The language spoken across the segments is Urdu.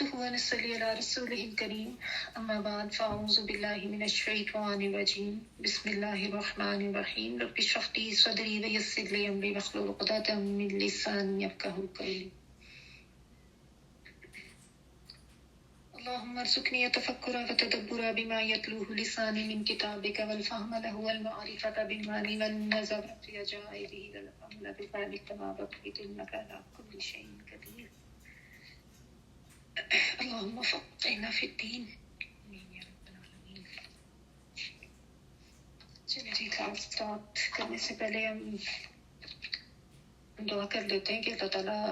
نحمده ونصلي على رسوله الكريم أما بعد فأعوذ بالله من الشيطان الرجيم بسم الله الرحمن الرحيم رب اشرح لي صدري ويسر لي أمري واحلل عقدة من لساني يفقهوا قولي اللهم ارزقني التفكر والتدبر بما يتلوه لساني من كتابك والفهم له والمعرفة بالمعنى والنظر في عجائبه والفهم بذلك ما بقيت إنك على كل شيء قدير اللهم فقهنا في الدين آمين یا رب العالمین. چلیے جی کلاس اسٹارٹ کرنے سے پہلے ہم دعا کر لیتے ہیں کہ اللہ تعالیٰ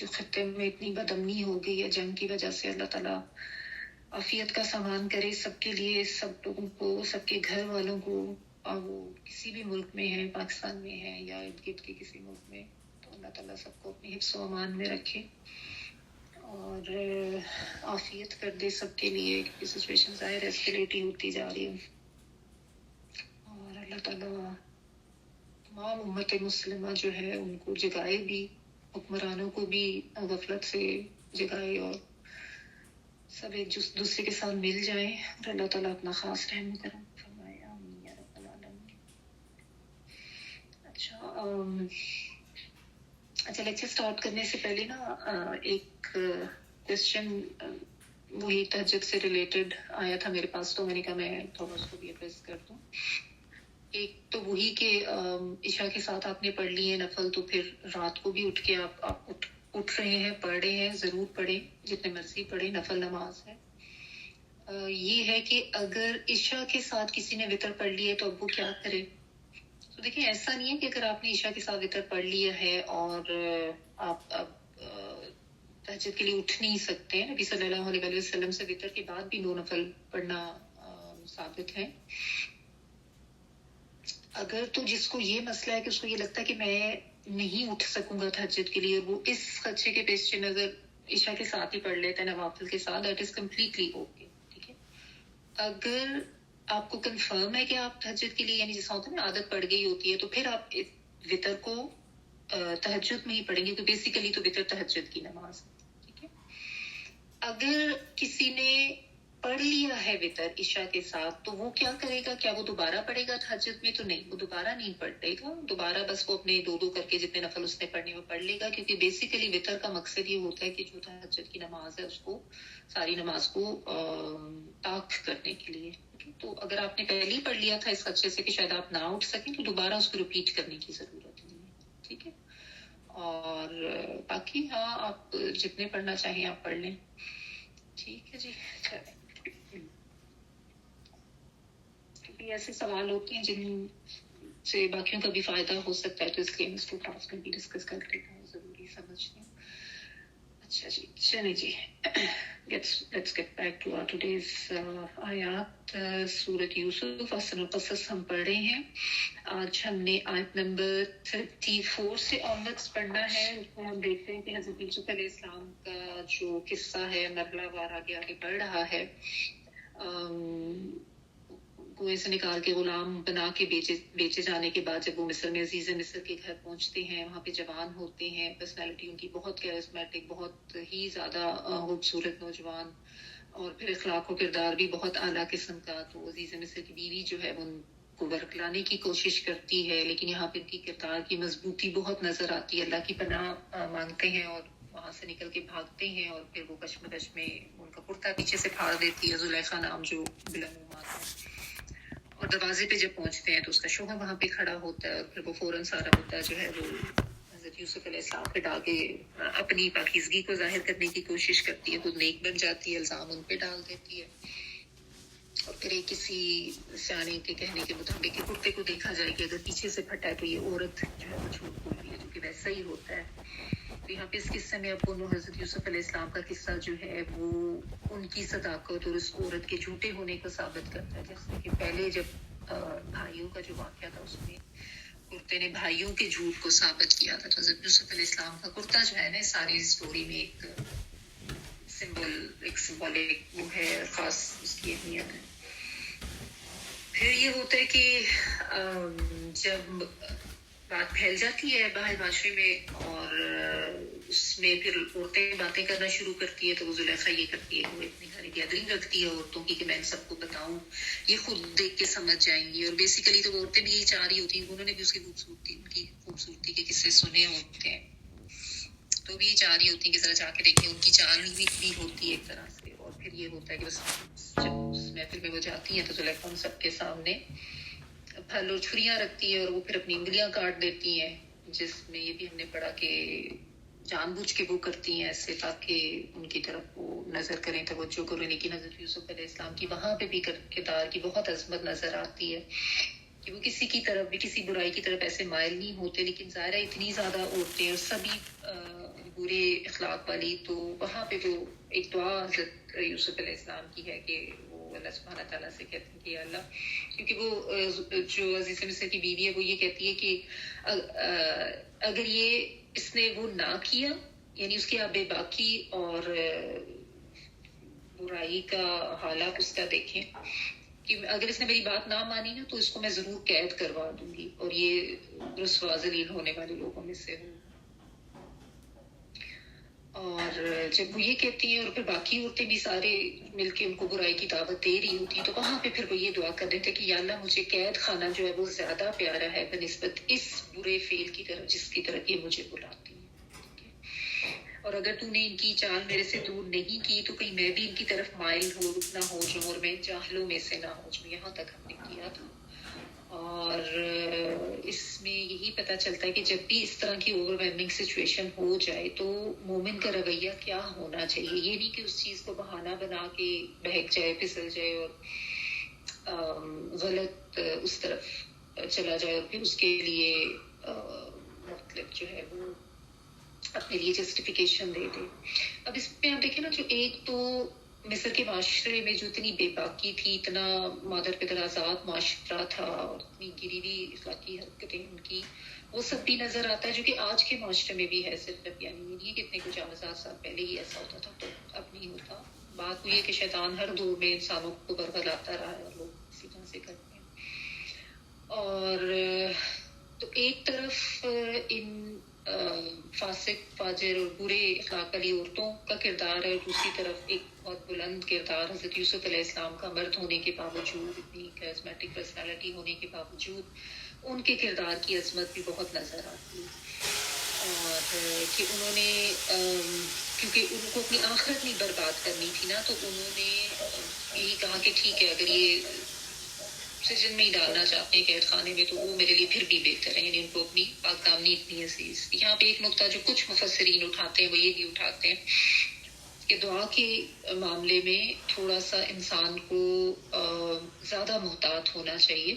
جو خطے میں اتنی بدامنی ہو گئی ہے جنگ کی وجہ سے، اللہ تعالیٰ عافیت کا سامان کرے سب کے لیے، سب لوگوں کو، سب کے گھر والوں کو، اور وہ کسی بھی ملک میں ہیں، پاکستان میں ہیں یا ارد گرد کے کسی ملک میں، تو اللہ تعالیٰ سب کو اپنی حفظ و امان میں رکھے اور عافیت کر دے سب کے لیے، کیونکہ سچویشن ظاہر ایسکیلیٹ ہی ہوتی جا رہی ہے، اور اللہ تعالیٰ تمام امت مسلمہ جو ہے ان کو جگائے بھی، حکمرانوں کو بھی غفلت سے جگائے اور سب ایک دوسرے کے ساتھ مل جائیں اور اللہ تعالیٰ اپنا خاص رحم و کرم فرمائے آمین یا رب العالمین. اچھا لیکچر سٹارٹ کرنے سے پہلے نا ایک کوشچن وہی تہجد سے ریلیٹڈ آیا تھا میرے پاس، تو میں نے کہا میں تھوڑا اس کو بھی ایڈریس کر دوں. ایک تو وہی کہ عشاء کے ساتھ آپ نے پڑھ لی ہے نفل، تو پھر رات کو بھی اٹھ کے آپ اٹھ رہے ہیں، پڑھ رہے ہیں، ضرور پڑھیں، جتنے مرضی پڑھیں، نفل نماز ہے. یہ ہے کہ اگر عشاء کے ساتھ کسی نے وتر پڑھ لی ہے تو اب وہ کیا کرے. تو دیکھیں ایسا نہیں ہے کہ اگر آپ نے عشاء کے ساتھ وتر پڑھ لیا ہے اور آپ اب تہجد کے لیے اٹھ نہیں سکتے ہیں. نبی صلی اللہ علیہ وسلم سے وتر کے بعد بھی 2 نفل پڑھنا ثابت ہے. اگر تو جس کو یہ مسئلہ ہے کہ اس کو یہ لگتا ہے کہ میں نہیں اٹھ سکوں گا تہجد کے لیے، وہ اس خدشے کے پیش نظر عشاء کے ساتھ ہی پڑھ لیتا ہے نوافل کے ساتھ، دیٹ از کمپلیٹلی اوکے. ٹھیک ہے، اگر آپ کو کنفرم ہے کہ آپ تہجد کے لیے، یعنی جیسا ہوتا ہے نا عادت پڑ گئی ہوتی ہے، تو پھر آپ وتر کو تہجد میں ہی پڑھیں گے، تو بیسیکلی تو وتر تہجد کی نماز. ٹھیک ہے، اگر کسی نے پڑھ لیا ہے وتر عشاء کے ساتھ تو وہ کیا کرے گا؟ کیا وہ دوبارہ پڑھے گا تہجد میں؟ تو نہیں، وہ دوبارہ نہیں پڑھے گا. دوبارہ بس وہ اپنے 2 کر کے جتنے نفل اس نے پڑھنے وہ پڑھ لے گا، کیونکہ بیسیکلی وتر کا مقصد یہ ہوتا ہے کہ جو تہجد کی نماز ہے اس کو، ساری نماز کو طاق کرنے کے لیے. تو اگر آپ نے پہلے ہی پڑھ لیا تھا اس خدشے سے کہ شاید آپ نہ اٹھ سکیں، تو دوبارہ اس کو ریپیٹ کرنے کی ضرورت نہیں ہے. ٹھیک ہے، اور باقی ہاں آپ جتنے پڑھنا چاہیں آپ پڑھ لیں. ٹھیک ہے جی، چلیں. ایسے سوال ہوتے ہیں جن سے باقیوں کا بھی فائدہ ہو سکتا ہے، تو اس لیے میں اس کو کلاس میں بھی ڈسکس کر لیتا ہوں، ضروری سمجھتی ہوں. اچھا جی، چلیں جی، let's get back to our today's آیات. سورۃ یوسف احسن القصص ہم پڑھ رہے ہیں. آج ہم نے آیت نمبر 34 سے آنورڈس پڑھنا ہے. اس میں ہم دیکھتے ہیں کہ حضرت یوسف علیہ السلام کا جو قصہ ہے مرحلہ وار آگے آگے بڑھ رہا ہے. کنویں سے نکال کے غلام بنا کے بیچے جانے کے بعد جب وہ مصر میں عزیز مصر کے گھر پہنچتے ہیں، وہاں پہ جوان ہوتے ہیں، پرسنالٹی ان کی بہت کیرزمیٹک، بہت ہی زیادہ خوبصورت نوجوان، اور پھر اخلاق و کردار بھی بہت اعلیٰ قسم کا. تو عزیز مصر کی بیوی جو ہے وہ ان کو ورک لانے کی کوشش کرتی ہے، لیکن یہاں پہ ان کی کردار کی مضبوطی بہت نظر آتی ہے. اللہ کی پناہ مانگتے ہیں اور وہاں سے نکل کے بھاگتے ہیں، اور پھر وہ کشمکش میں ان کا کرتا پیچھے سے پھاڑ دیتی ہے زلیخا نام جو بلامومات ہے. اور دروازے پہ جب پہنچتے ہیں تو اس کا شوہر وہاں پہ کھڑا ہوتا ہے، اور پھر وہ فوراً سارا ہوتا ہے جو ہے وہ حضرت یوسف علیہ السلام پہ ڈال کے اپنی پاکیزگی کو ظاہر کرنے کی کوشش کرتی ہے. خود نیک بن جاتی ہے، الزام ان پہ ڈال دیتی ہے. اور پھر ایک کسی سیانے کے کہنے کے مطابق کہ کرتے کو دیکھا جائے کہ اگر پیچھے سے پھٹا ہے تو یہ عورت جو ہے وہ جھوٹ بول رہی ہے، جو کہ ویسا ہی ہوتا ہے. تو یہاں پہ اس قصے میں اب دونوں حضرت یوسف علیہ السلام کا قصہ جو ہے وہ ان کی صداقت اور اس عورت کے جھوٹے ہونے کو ثابت کرتا ہے. جیسے کہ پہلے جب بھائیوں کا جو واقعہ تھا اس میں کرتے نے بھائیوں کے جھوٹ کو ثابت کیا تھا. تو حضرت یوسف علیہ السلام کا کرتا جو ہے نا ساری اسٹوری میں ایک سمبولک وہ ہے، خاص اس کی اہمیت ہے. پھر یہ ہوتا ہے کہ جب بات پھیل جاتی ہے باہر معاشرے میں اور اس میں پھر عورتیں باتیں کرنا شروع کرتی ہے تو وہ زلیخا یہ کرتی ہے, وہ اتنی ساری گیدرنگ رکھتی ہے عورتوں کی کہ میں ان سب کو بتاؤں, یہ خود دیکھ کے سمجھ جائیں گی. اور بیسیکلی تو وہ عورتیں بھی یہی چاہ رہی ہوتی ہیں, انہوں نے بھی اس کی خوبصورتی کے قصے سنے ہوتے ہیں, تو بھی چاہ رہی ہوتی ہیں کہ ذرا جا کے دیکھیں. ان کی چال بھی ہوتی ہے ایک طرح سے. اور پھر یہ ہوتا ہے کہ بس جب اس محفل میں وہ جاتی ہیں تو زلیخا ان سب کے سامنے پھل اور چھریاں رکھتی ہے اور وہ پھر اپنی انگلیاں کاٹ دیتی ہیں, جس میں یہ بھی ہم نے پڑھا کہ جان بوجھ کے وہ کرتی ہیں ایسے تاکہ ان کی طرف وہ نظر کریں, توجہ کریں. لیکن حضرت یوسف علیہ السلام کی وہاں پہ بھی کردار کی بہت عظمت نظر آتی ہے کہ وہ کسی کی طرف بھی, کسی برائی کی طرف ایسے مائل نہیں ہوتے. لیکن ظاہرہ اتنی زیادہ عورتیں اور سبھی برے اخلاق والی, تو وہاں پہ وہ ایک دعا حضرت یوسف علیہ السلام کی ہے کہ وہ اللہ سبحانہ تعالیٰ سے کہتے ہیں کہ اللہ, کیونکہ وہ جو عزیز مصر کی بیوی ہے وہ یہ کہتی ہے کہ اگر یہ اس نے وہ نہ کیا, یعنی اس کی آپ بے باکی اور برائی کا حالات اس کا دیکھیں کہ اگر اس نے میری بات نہ مانی نا تو اس کو میں ضرور قید کروا دوں گی اور یہ رسوا ذلیل ہونے والے لوگوں میں سے ہوں. اور جب وہ یہ کہتی ہیں اور پھر باقی عورتیں بھی سارے مل کے ان کو برائی کی دعوت دے رہی ہوتی, تو وہاں پہ پھر وہ یہ دعا کر رہے تھے کہ یا اللہ مجھے قید خانہ جو ہے وہ زیادہ پیارا ہے بنسبت اس برے فعل کی طرف جس کی طرف یہ مجھے بلاتی ہیں. اور اگر تو نے ان کی چال میرے سے دور نہیں کی تو کہیں میں بھی ان کی طرف مائل نہ ہو جاؤں اور میں جاہلوں میں سے نہ ہو جاؤں. یہاں تک ہم نے کیا تھا. اور اس میں یہی پتہ چلتا ہے کہ جب بھی اس طرح کی اوور ویلمنگ سچویشن ہو جائے تو مومن کا رویہ کیا ہونا چاہیے. یہ نہیں کہ اس چیز کو بہانہ بنا کے بہک جائے, پھسل جائے اور غلط اس طرف چلا جائے اور پھر اس کے لیے مطلب جو ہے وہ اپنے لیے جسٹیفیکیشن دے دے. اب اس میں آپ دیکھیں نا, جو ایک تو مصر کے معاشرے میں جو اتنی بے باکی تھی, اتنا مادر پدر آزاد معاشرہ تھا اور اتنی گری ہوئی اخلاقی حرکتیں ان کی, وہ سب بھی نظر آتا ہے جو کہ آج کے معاشرے میں بھی ہے. صرف یعنی نہیں کہ اتنے کچھ 5000 سال پہلے ہی ایسا ہوتا تھا تو اب نہیں ہوتا. بات ہوئی ہے کہ شیطان ہر دور میں انسانوں کو برگلاتا رہا ہے اور لوگ اسی طرح سے کرتے ہیں. اور تو ایک طرف ان فاسق فاجر اور برے اخلاق والی عورتوں کا کردار ہے, اور دوسری طرف ایک بہت بلند کردار حضرت یوسف علیہ السلام کا, مرد ہونے کے باوجود, اتنی کیریزمیٹک پرسنالٹی ہونے کے باوجود ان کے کردار کی عظمت بھی بہت نظر آتی ہے. اور کہ انہوں نے کیونکہ ان کو اپنی آخرت نہیں برباد کرنی تھی نا, تو انہوں نے یہی کہا کہ ٹھیک ہے اگر یہ سجن میں ہی ڈالنا چاہتے ہیں قید خانے میں تو وہ میرے لیے پھر بھی بہتر ہے. یعنی ان کو اپنی پاک دامنی اتنی عزیز. یہاں پہ ایک نقطہ جو کچھ مفسرین اٹھاتے ہیں وہ یہ بھی اٹھاتے ہیں کہ دعا کے معاملے میں تھوڑا سا انسان کو زیادہ محتاط ہونا چاہیے.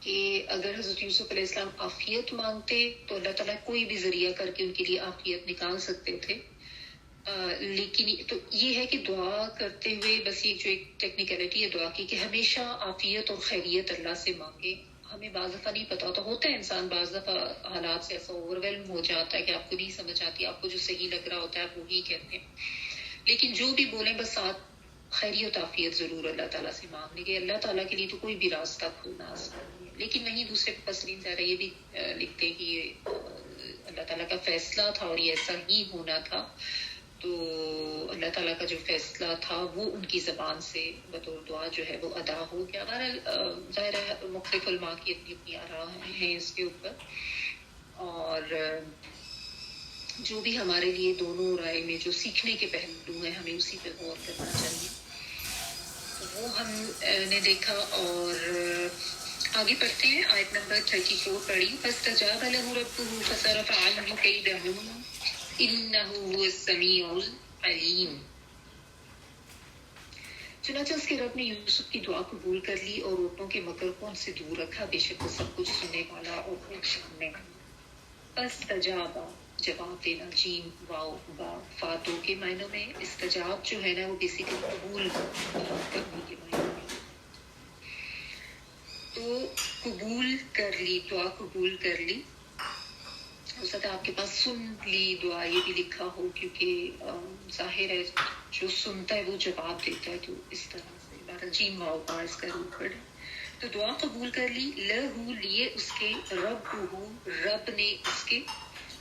کہ اگر حضرت یوسف علیہ السلام عافیت مانگتے تو اللہ تعالیٰ کوئی بھی ذریعہ کر کے ان کے لیے عافیت نکال سکتے تھے. لیکن تو یہ ہے کہ دعا کرتے ہوئے بس یہ جو ایک ٹیکنیکلٹی ہے دعا کی کہ ہمیشہ عافیت اور خیریت اللہ سے مانگے. ہمیں بعض دفعہ نہیں پتا ہوتا ہے انسان بعض دفعہ حالات سے ایسا اوور ویلم ہو جاتا ہے کہ آپ کو نہیں سمجھ آتی, آپ کو جو صحیح لگ رہا ہوتا ہے آپ وہی کہتے ہیں. لیکن جو بھی بولیں بس ساتھ خیریت عافیت ضرور اللہ تعالیٰ سے مانگنے کے. اللہ تعالیٰ کے لیے تو کوئی بھی راستہ کھولنا آسان نہیں ہے. لیکن وہیں دوسرے مفسرین ذرا یہ بھی لکھتے ہیں کہ یہ اللہ تعالیٰ کا فیصلہ تھا اور یہ ایسا ہی ہونا تھا. تو اللہ تعالیٰ کا جو فیصلہ تھا وہ ان کی زبان سے بطور دعا جو ہے وہ ادا ہو گیا. ظاہر ہے مختلف علماء کی اپنی اپنی آراء ہیں اس کے اوپر, اور جو بھی ہمارے لیے دونوں رائے میں جو سیکھنے کے پہلو ہیں ہمیں اسی پہ غور کرنا چاہیے. تو وہ ہم نے دیکھا. اور آگے پڑھتے ہیں, آیت نمبر 34 پڑھی. فاستجاب له ربه فصرف عنه كيدهن انه هو السميع العليم. چنانچہ اس کے رب نے یوسف کی دعا قبول کر لی اور عورتوں کے مکر کو ان سے دور رکھا, بے شک وہ سب کچھ سننے والا اور خوب جاننے والا. فاستجاب جواب دینا, جیم واو با فاتو کے معنوں میں. استجاب جو ہے نا وہ بیسیکلی قبول کرنے کے معنوں میں. تو قبول کر لی, دعا قبول کر لی. ہو سکتا ہے آپ کے پاس سن لی دعا یہ بھی لکھا ہو, کیونکہ ظاہر ہے جو سنتا ہے وہ جواب دیتا ہے. تو اس طرح سے بہرحال جیم واو با اس کا روپ پڑے. تو دعا قبول کر لی. لہو لیے اس کے, رب نے اس کے,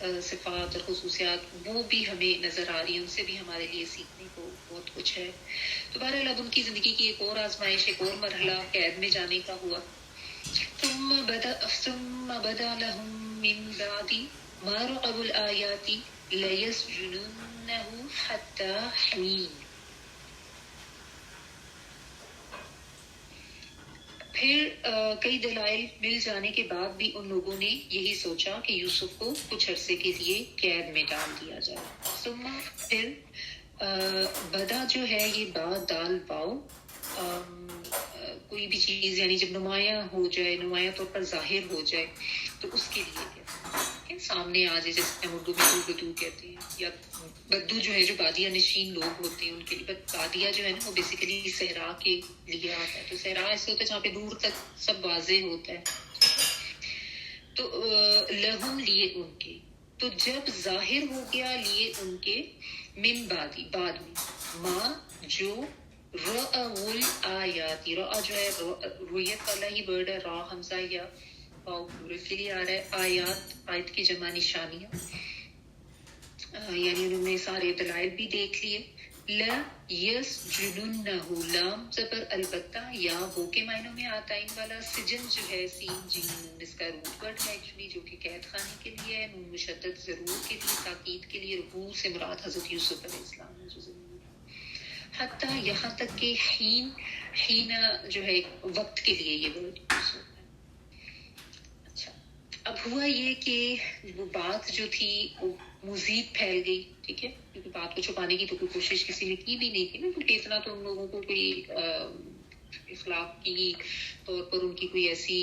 صفات اور خصوصیات وہ بھی ہمیں نظر آ رہی ہیں، ان سے بھی ہمارے لیے سیکھنے کو بہت کچھ ہے. تو بہرحال اب ان کی زندگی کی ایک اور آزمائش، ایک اور مرحلہ قید میں جانے کا ہوا. ثم بدا لهم من بعد ما رأوا الآيات ليسجننه حتى حين. پھر کئی دلائل مل جانے کے بعد بھی ان لوگوں نے یہی سوچا کہ یوسف کو کچھ عرصے کے لیے قید میں ڈال دیا جائے. ثم پھر بدا جو ہے یہ با دال باؤ، کوئی بھی چیز یعنی جب نمایاں ہو جائے، نمایاں طور پر ظاہر ہو جائے تو اس کے لیے کہتے ہیں سامنے آ جائے، جیسے ہم اردو میں بدو کہتے ہیں، یا بدو جو ہے جو بادیہ نشین لوگ ہوتے ہیں ان کے لیے. بادیہ جو ہے نا وہ بیسیکلی صحرا کے لیے آتا ہے. تو صحرا ایسے ہوتا ہے جہاں پہ دور تک سب واضح ہوتا ہے. تو لہم لیے ان کے، تو جب ظاہر ہو گیا لیے ان کے، من بعد میں، ماں جو رأول آیاتی، رأ جو ہے رویت والا ہی ورڈ ہے، را حمزہ یا واو پلورل کے لیے آ رہا ہے. آیات، آیت کی جمع نشانیاں، یعنی انہوں نے سارے دلائل بھی دیکھ لیے. لَيَسْجُنُنَّهُ، لام زبر البتہ یا وہ کے معنوں میں آتا ہے. ان والا سجن جو ہے سین جیم نون اس کا روٹ ورڈ ہے ایکچولی، جو کہ قید خانے کے لیے ہے. نون مشدد ضرور کے لیے، تاکید کے لیے. ربوع سے مراد حضرت یوسف علیہ السلام ہے جو ضرور ہے. حتیٰ یہاں تک کہ حین، حین جو ہے وقت کے لیے یہ ورڈ یوز ہوتا ہے. اچھا، اب ہوا یہ کہ وہ بات جو تھی وہ مزید پھیل گئی، ٹھیک ہے، کیونکہ بات کو چھپانے کی تو کوئی کوشش کسی نے کی بھی نہیں تھی نا، کیونکہ اتنا تو ان لوگوں کو کوئی اخلاق کی طور پر ان کی کوئی ایسی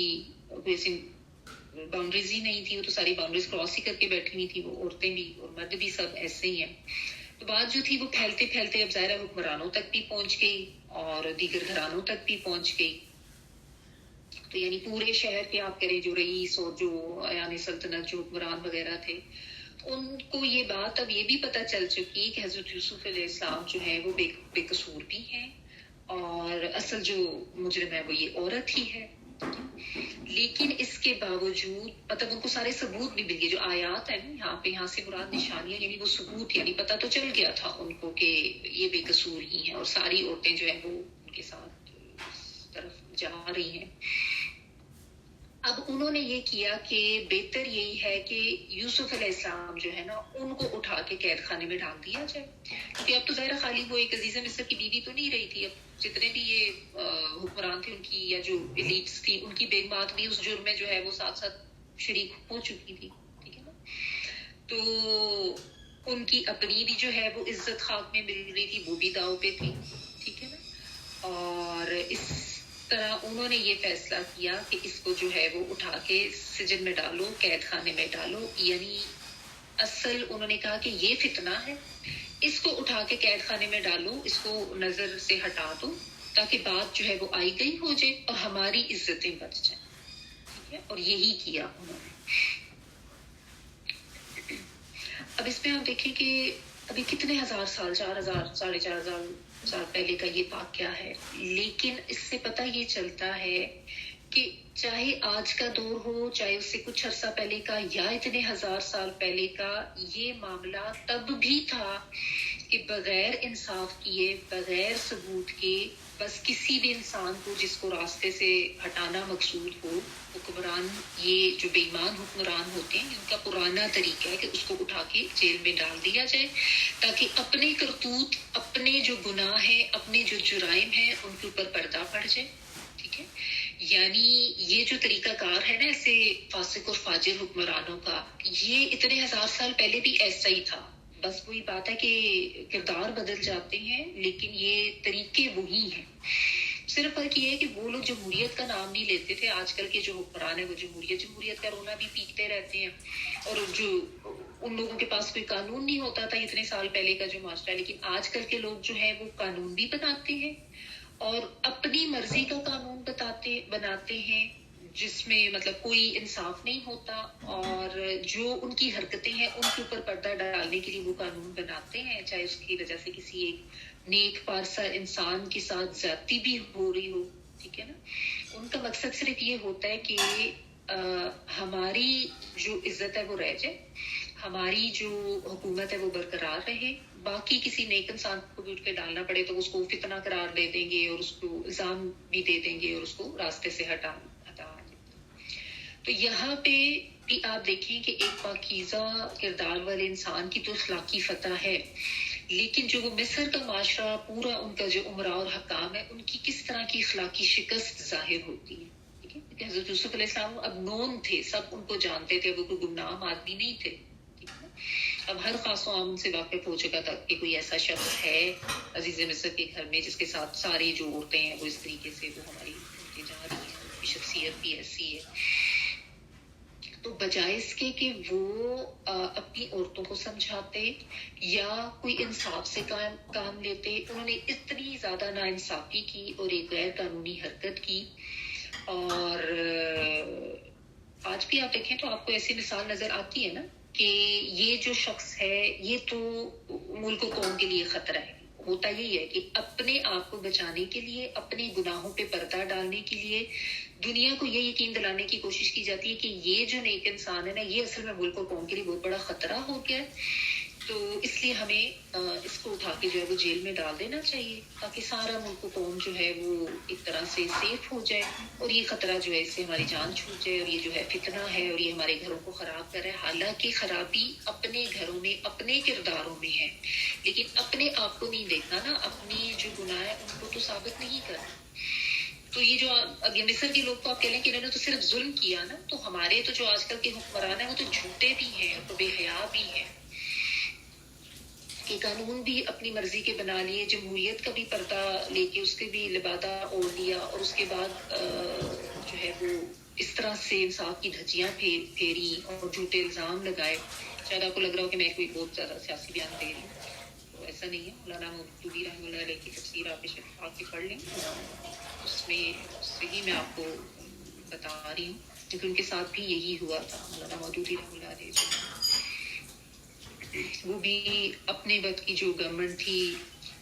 باؤنڈریز ہی نہیں تھی. وہ تو ساری باؤنڈریز کراس ہی کر کے بیٹھی ہوئی تھی، وہ عورتیں بھی اور مرد بھی سب ایسے ہی ہیں. تو بات جو تھی وہ پھیلتے پھیلتے اب ظاہر حکمرانوں تک بھی پہنچ گئی اور دیگر گھرانوں تک بھی پہنچ گئی. تو یعنی پورے شہر کے آپ کریں جو رئیس اور جو ایان سلطنت جو حکمران وغیرہ تھے، ان کو یہ بات اب یہ بھی پتہ چل چکی کہ حضرت یوسف علیہ السلام جو ہے وہ بے قصور بھی ہیں، اور اصل جو مجرم ہے وہ یہ عورت ہی ہے. لیکن اس کے باوجود مطلب ان کو سارے ثبوت بھی مل گئے. جو آیات ہیں یہاں سے مراد نشانیاں، یعنی وہ ثبوت، یعنی پتہ تو چل گیا تھا ان کو کہ یہ بے قصور ہی ہیں، اور ساری عورتیں جو ہیں وہ ان کے ساتھ اس طرف جا رہی ہیں. اب انہوں نے یہ کیا کہ بہتر یہی ہے کہ یوسف علیہ السلام جو ہے نا ان کو اٹھا کے قید خانے میں ڈال دیا جائے، کیونکہ اب تو ظاہر خالی وہ ایک عزیزہ مصر کی بیوی تو نہیں رہی تھی. اب جتنے بھی یہ حکمران تھے ان کی، یا جو ایلیٹس تھی ان کی بیگمات بھی اس جرم میں جو ہے وہ ساتھ ساتھ شریک ہو چکی تھی، ٹھیک ہے نا. تو ان کی اپنی بھی جو ہے وہ عزت خاک میں مل رہی تھی، وہ بھی داؤ پہ تھی، ٹھیک ہے نا. اور اس طرح انہوں نے یہ فیصلہ کیا کہ اس کو جو ہے وہ اٹھا کے سجن میں ڈالو، قید خانے میں ڈالو. یعنی اصل انہوں نے کہا کہ یہ فتنہ ہے، اس کو اٹھا کے قید خانے میں ڈالو، اس کو نظر سے ہٹا دو، تاکہ بات جو ہے وہ آئی گئی ہو جائے اور ہماری عزتیں بچ جائیں، ٹھیک ہے. اور یہی کیا انہوں نے. اب اس میں آپ دیکھیں کہ ابھی کتنے ہزار سال، 4000 4500 سال پہلے کا یہ واقعہ ہے، لیکن اس سے پتہ یہ چلتا ہے کہ چاہے آج کا دور ہو، چاہے اس سے کچھ عرصہ پہلے کا یا اتنے ہزار سال پہلے کا، یہ معاملہ تب بھی تھا کہ بغیر انصاف کیے، بغیر ثبوت کے، بس کسی بھی انسان کو جس کو راستے سے ہٹانا مقصود ہو، حکمران یہ جو بے ایمان حکمران ہوتے ہیں ان کا پرانا طریقہ ہے کہ اس کو اٹھا کے جیل میں ڈال دیا جائے، تاکہ اپنے کرتوت، اپنے جو گناہ ہیں، اپنے جو جرائم ہیں ان کے اوپر پردہ پڑ جائے، ٹھیک ہے. یعنی یہ جو طریقہ کار ہے نا ایسے فاسق اور فاجر حکمرانوں کا، یہ اتنے ہزار سال پہلے بھی ایسا ہی تھا. بس وہی بات ہے کہ کردار بدل جاتے ہیں لیکن یہ طریقے وہی ہیں. صرف فرق یہ ہے کہ وہ لوگ جمہوریت کا نام نہیں لیتے تھے، آج کل کے جو حکمران ہیں وہ جمہوریت کا رونا بھی پیٹتے رہتے ہیں، اور جو ان لوگوں کے پاس کوئی قانون نہیں ہوتا تھا اتنے سال پہلے کا جو معاشرہ، لیکن آج کل کے لوگ جو ہیں وہ قانون بھی بناتے ہیں اور اپنی مرضی کا قانون بناتے ہیں، جس میں مطلب کوئی انصاف نہیں ہوتا، اور جو ان کی حرکتیں ہیں ان کے اوپر پردہ ڈالنے کے لیے وہ قانون بناتے ہیں، چاہے اس کی وجہ سے کسی ایک نیک پارسا انسان کے ساتھ زیادتی بھی ہو رہی ہو، ٹھیک ہے نا. ان کا مقصد صرف یہ ہوتا ہے کہ ہماری جو عزت ہے وہ رہ جائے، ہماری جو حکومت ہے وہ برقرار رہے. باقی کسی نیک انسان کو بھی اٹھ کے ڈالنا پڑے تو اس کو فتنہ قرار دے دیں گے اور اس کو الزام بھی دے دیں گے اور اس کو راستے سے ہٹا دیں. تو یہاں پہ بھی آپ دیکھیں کہ ایک پاکیزہ کردار والے انسان کی تو اخلاقی فتح ہے، لیکن جو وہ مصر کا معاشرہ پورا ان کا جو عمرا اور حکام ہے ان کی کس طرح کی اخلاقی شکست ظاہر ہوتی ہے. حضرت یوسف علیہ السلام اب نون تھے، سب ان کو جانتے تھے، وہ کوئی گمنام آدمی نہیں تھے. اب ہر خاص و عام سے واقف ہو چکا تھا کہ کوئی ایسا شخص ہے عزیز مصر کے گھر میں جس کے ساتھ ساری جو عورتیں ہیں وہ اس طریقے سے وہ ہماری ہوتی جا رہی ہیں، ان کی شخصیت بھی ایسی ہے. تو بجائے اس کے کہ وہ اپنی عورتوں کو سمجھاتے یا کوئی انصاف سے کام لیتے، انہوں نے اتنی زیادہ ناانصافی کی اور ایک غیر قانونی حرکت کی. اور آج بھی آپ دیکھیں تو آپ کو ایسی مثال نظر آتی ہے نا کہ یہ جو شخص ہے یہ تو ملک و قوم کے لیے خطرہ ہے. ہوتا یہی ہے کہ اپنے آپ کو بچانے کے لیے، اپنے گناہوں پہ پردہ ڈالنے کے لیے دنیا کو یہ یقین دلانے کی کوشش کی جاتی ہے کہ یہ جو نیک انسان ہے نا یہ اصل میں ملک و قوم کے لیے بہت بڑا خطرہ ہو گیا ہے. تو اس لیے ہمیں اس کو اٹھا کے جو ہے وہ جیل میں ڈال دینا چاہیے تاکہ سارا ملک و قوم جو ہے وہ ایک طرح سے سیف ہو جائے اور یہ خطرہ جو ہے اس سے ہماری جان چھوٹ جائے. اور یہ جو ہے فتنہ ہے اور یہ ہمارے گھروں کو خراب کر رہا ہے. حالانکہ خرابی اپنے گھروں میں اپنے کرداروں میں ہے، لیکن اپنے آپ کو نہیں دیکھنا نا، اپنی جو گناہ ہے ان کو تو ثابت نہیں کرنا. تو یہ جو اب یہ مصر کے لوگ تو آپ کہہ لیں کہ انہوں نے تو صرف ظلم کیا نا، تو ہمارے تو جو آج کل کے حکمران ہیں وہ تو جھوٹے بھی ہیں اور بے حیا بھی ہیں کہ قانون بھی اپنی مرضی کے بنا لیے، جمہوریت کا بھی پردہ لے کے اس کے بھی لبادہ اوڑھ لیا اور اس کے بعد جو ہے وہ اس طرح سے انصاف کی دھجیاں پھیری اور جھوٹے الزام لگائے. شاید آپ کو لگ رہا ہو کہ میں کوئی بہت زیادہ سیاسی بیان دے رہی ہوں، تو ایسا نہیں ہے. مولانا مودودی رحمۃ اللہ علیہ کی تفسیر آپ آ کے پڑھ لیں، اس میں صحیح میں آپ کو بتا رہی ہوں کیونکہ ان کے ساتھ بھی یہی ہوا تھا. مولانا مودودی رحمۃ اللہ علیہ جو وہ بھی اپنے وقت کی جو گورنمنٹ تھی